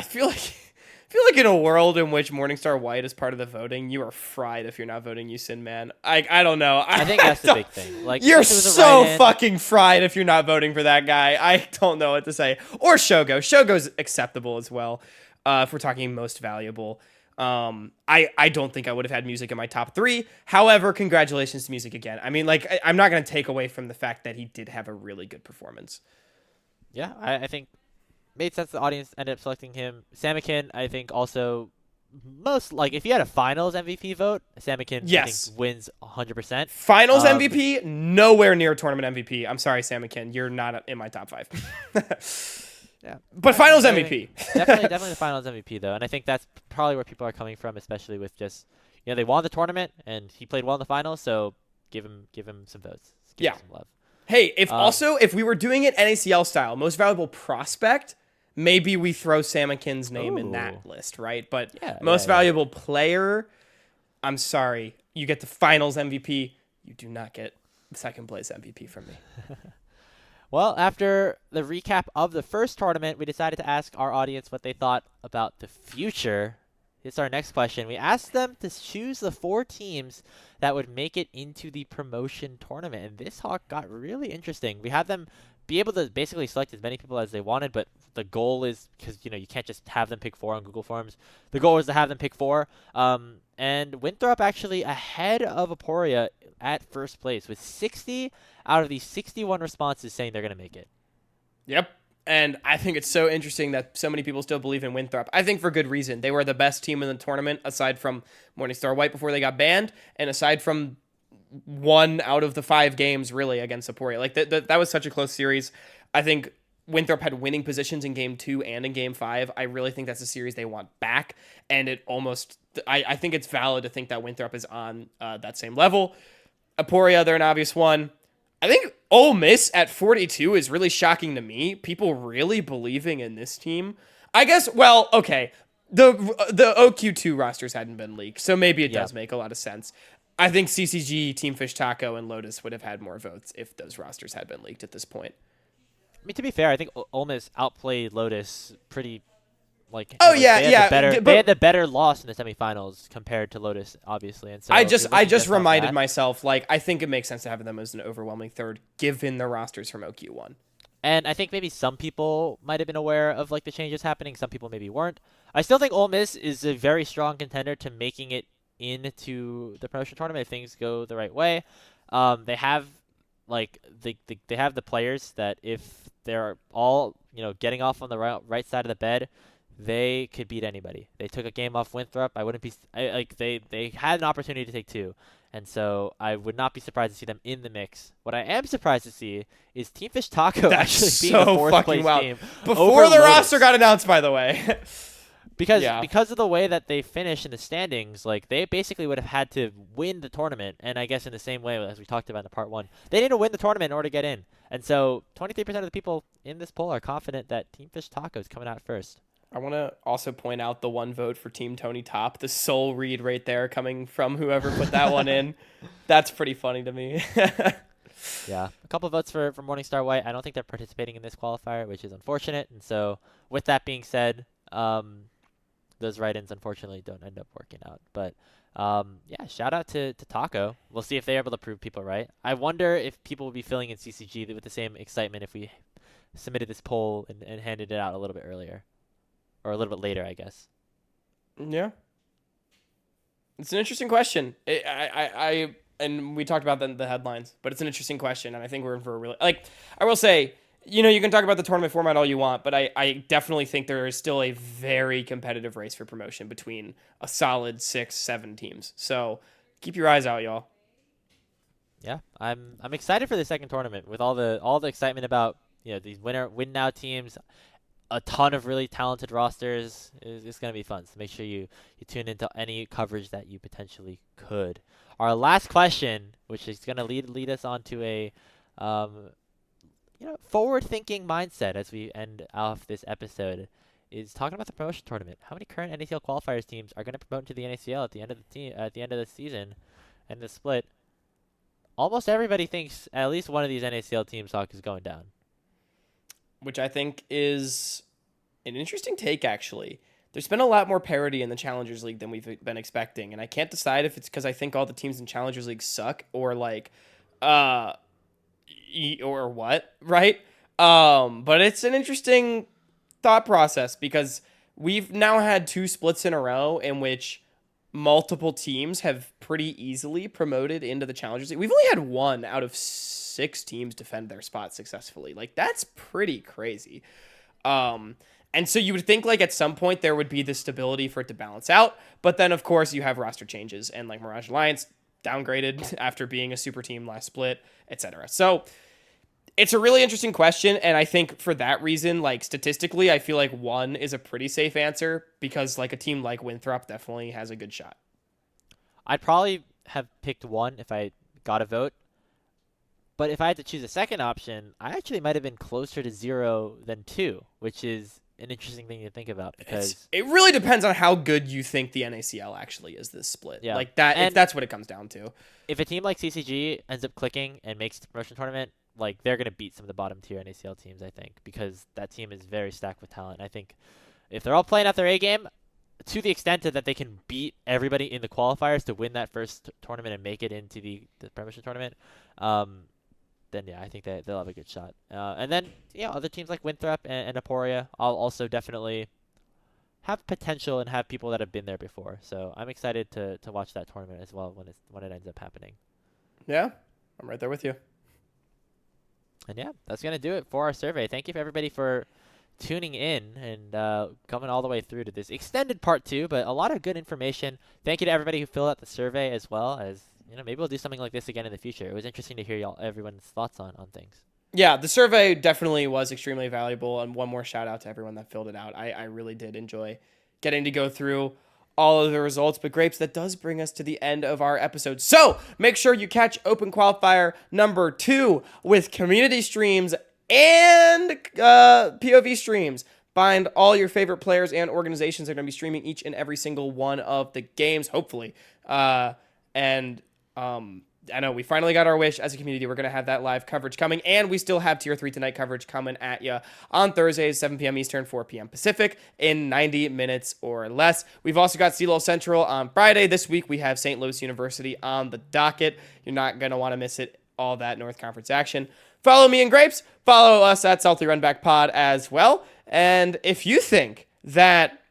feel like in a world in which Morningstar White is part of the voting, you are fried if you're not voting Yusin, man. I don't know. I think that's the big thing. Like, you're so fucking fried if you're not voting for that guy. I don't know what to say. Or Shogo. Shogo's acceptable as well, if we're talking most valuable. I don't think I would have had Music in my top 3. However, congratulations to Music again. I mean, like, I'm not going to take away from the fact that he did have a really good performance. Yeah, I think made sense the audience ended up selecting him. Samakin, I think, also most like if you had a finals MVP vote, Samakin I think Yes. wins 100%. Finals Um, MVP, nowhere near tournament MVP. I'm sorry, Sam McKinn. You're not in my top 5. yeah, But finals MVP. definitely the finals MVP though, and I think that's probably where people are coming from, especially with just they won the tournament and he played well in the finals, so give him some votes, give Yeah. him some love. Hey, Um, if we were doing it NACL style, most valuable prospect, maybe we throw Sam McKinn's name in that Ooh. list, right? But Yeah. most valuable player, I'm sorry, you get the finals MVP. You do not get second place MVP from me. Well, after the recap of the first tournament, we decided to ask our audience what they thought about the future. It's our next question. We asked them to choose the 4 teams that would make it into the promotion tournament, and this talk got really interesting. We had them be able to basically select as many people as they wanted, but the goal is, because you can't just have them pick 4 on Google Forms. The goal is to have them pick 4. And Winthrop actually ahead of Aporia at first place with 60 out of the 61 responses saying they're going to make it. Yep. And I think it's so interesting that so many people still believe in Winthrop. I think for good reason. They were the best team in the tournament, aside from Morningstar White before they got banned, and aside from 1 out of the 5 games, really, against Aporia. Like, that was such a close series. I think Winthrop had winning positions in Game 2 and in Game 5. I really think that's a series they want back, and it almost... I think it's valid to think that Winthrop is on that same level. Aporia, they're an obvious one. I think Ole Miss at 42 is really shocking to me. People really believing in this team. I guess, well, okay. The OQ2 rosters hadn't been leaked, so maybe it does make a lot of sense. I think CCG, Team Fish Taco, and Lotus would have had more votes if those rosters had been leaked at this point. I mean, to be fair, I think Ole Miss outplayed Lotus pretty. They had the better loss in the semifinals compared to Lotus, obviously, and so I just reminded that. myself, like, I think it makes sense to have them as an overwhelming third, given the rosters from OQ1. And I think maybe some people might have been aware of like the changes happening. Some people maybe weren't. I still think Ole Miss is a very strong contender to making it into the promotion tournament if things go the right way. They have they have the players that if they're all getting off on the right side of the bed, they could beat anybody. They took a game off Winthrop. They had an opportunity to take 2. And so I would not be surprised to see them in the mix. What I am surprised to see is Team Fish Taco actually being the 4th place team before the Lotus. roster got announced, by the way. Because of the way that they finished in the standings, like they basically would have had to win the tournament. And I guess in the same way as we talked about in the part 1, they need to win the tournament in order to get in. And so 23% of the people in this poll are confident that Team Fish Taco is coming out first. I want to also point out the 1 vote for Team Tony Top, the soul read right there coming from whoever put that one in. That's pretty funny to me. Yeah, a couple votes for Morningstar White. I don't think they're participating in this qualifier, which is unfortunate. And so with that being said, those write-ins unfortunately don't end up working out. But yeah, shout out to Taco. We'll see if they're able to prove people right. I wonder if people will be filling in CCG with the same excitement if we submitted this poll and handed it out a little bit earlier. Or a little bit later, I guess. Yeah. It's an interesting question. And we talked about the headlines, but it's an interesting question, and I think we're in for a really... Like, I will say, you can talk about the tournament format all you want, but I definitely think there is still a very competitive race for promotion between a solid 6-7 teams. So keep your eyes out, y'all. Yeah, I'm excited for the second tournament with all the excitement about these win now teams. A ton of really talented rosters. It's going to be fun. So make sure you tune into any coverage that you potentially could. Our last question, which is going to lead us on to a forward-thinking mindset as we end off this episode, is talking about the promotion tournament. How many current NACL qualifiers teams are going to promote into the NACL at the end of the season and the split? Almost everybody thinks at least one of these NACL teams is going down. Which I think is an interesting take, actually. There's been a lot more parity in the Challengers League than we've been expecting, and I can't decide if it's because I think all the teams in Challengers League suck or or what, right? But it's an interesting thought process because we've now had 2 splits in a row in which multiple teams have pretty easily promoted into the Challengers League. We've only had 1 out of 6 teams defend their spot successfully. Like, that's pretty crazy. And so you would think like at some point there would be the stability for it to balance out. But then, of course, you have roster changes and like Mirage Alliance downgraded after being a super team last split, etc. So it's a really interesting question. And I think for that reason, like statistically, I feel like 1 is a pretty safe answer because like a team like Winthrop definitely has a good shot. I'd probably have picked 1 if I got a vote. But if I had to choose a second option, I actually might have been closer to 0 than 2, which is an interesting thing to think about because it really depends on how good you think the NACL actually is this split. Yeah. Like that, if that's what it comes down to. If a team like CCG ends up clicking and makes the promotion tournament, like they're going to beat some of the bottom tier NACL teams, I think, because that team is very stacked with talent. I think if they're all playing at their A game, to the extent that they can beat everybody in the qualifiers to win that first tournament and make it into the promotion tournament, then yeah, I think that they'll have a good shot. And then other teams like Winthrop and Aporia, I'll also definitely have potential and have people that have been there before. So I'm excited to watch that tournament as well when it ends up happening. Yeah, I'm right there with you. And yeah, that's gonna do it for our survey. Thank you for everybody for tuning in and coming all the way through to this extended part 2, but a lot of good information. Thank you to everybody who filled out the survey as well as. Maybe we'll do something like this again in the future. It was interesting to hear everyone's thoughts on things. Yeah, the survey definitely was extremely valuable, and one more shout out to everyone that filled it out. I really did enjoy getting to go through all of the results. But Grapes, that does bring us to the end of our episode. So make sure you catch Open Qualifier number 2 with community streams and POV streams. Find all your favorite players and organizations that are going to be streaming each and every single one of the games, hopefully. I know we finally got our wish as a community. We're going to have that live coverage coming, and we still have Tier 3 Tonight coverage coming at you on Thursdays, 7 p.m. Eastern, 4 p.m. Pacific in 90 minutes or less. We've also got CLO Central on Friday. This week, we have St. Louis University on the docket. You're not going to want to miss it, all that North Conference action. Follow me and Grapes. Follow us at Salty Runback Pod as well. And if you think that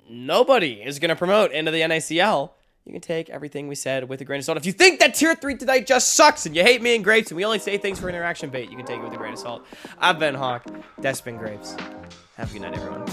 nobody is going to promote into the NACL, you can take everything we said with a grain of salt. If you think that Tier 3 Tonight just sucks and you hate me and Grapes and we only say things for interaction bait, you can take it with a grain of salt. I've been Hawk. That's been Grapes. Have a good night, everyone.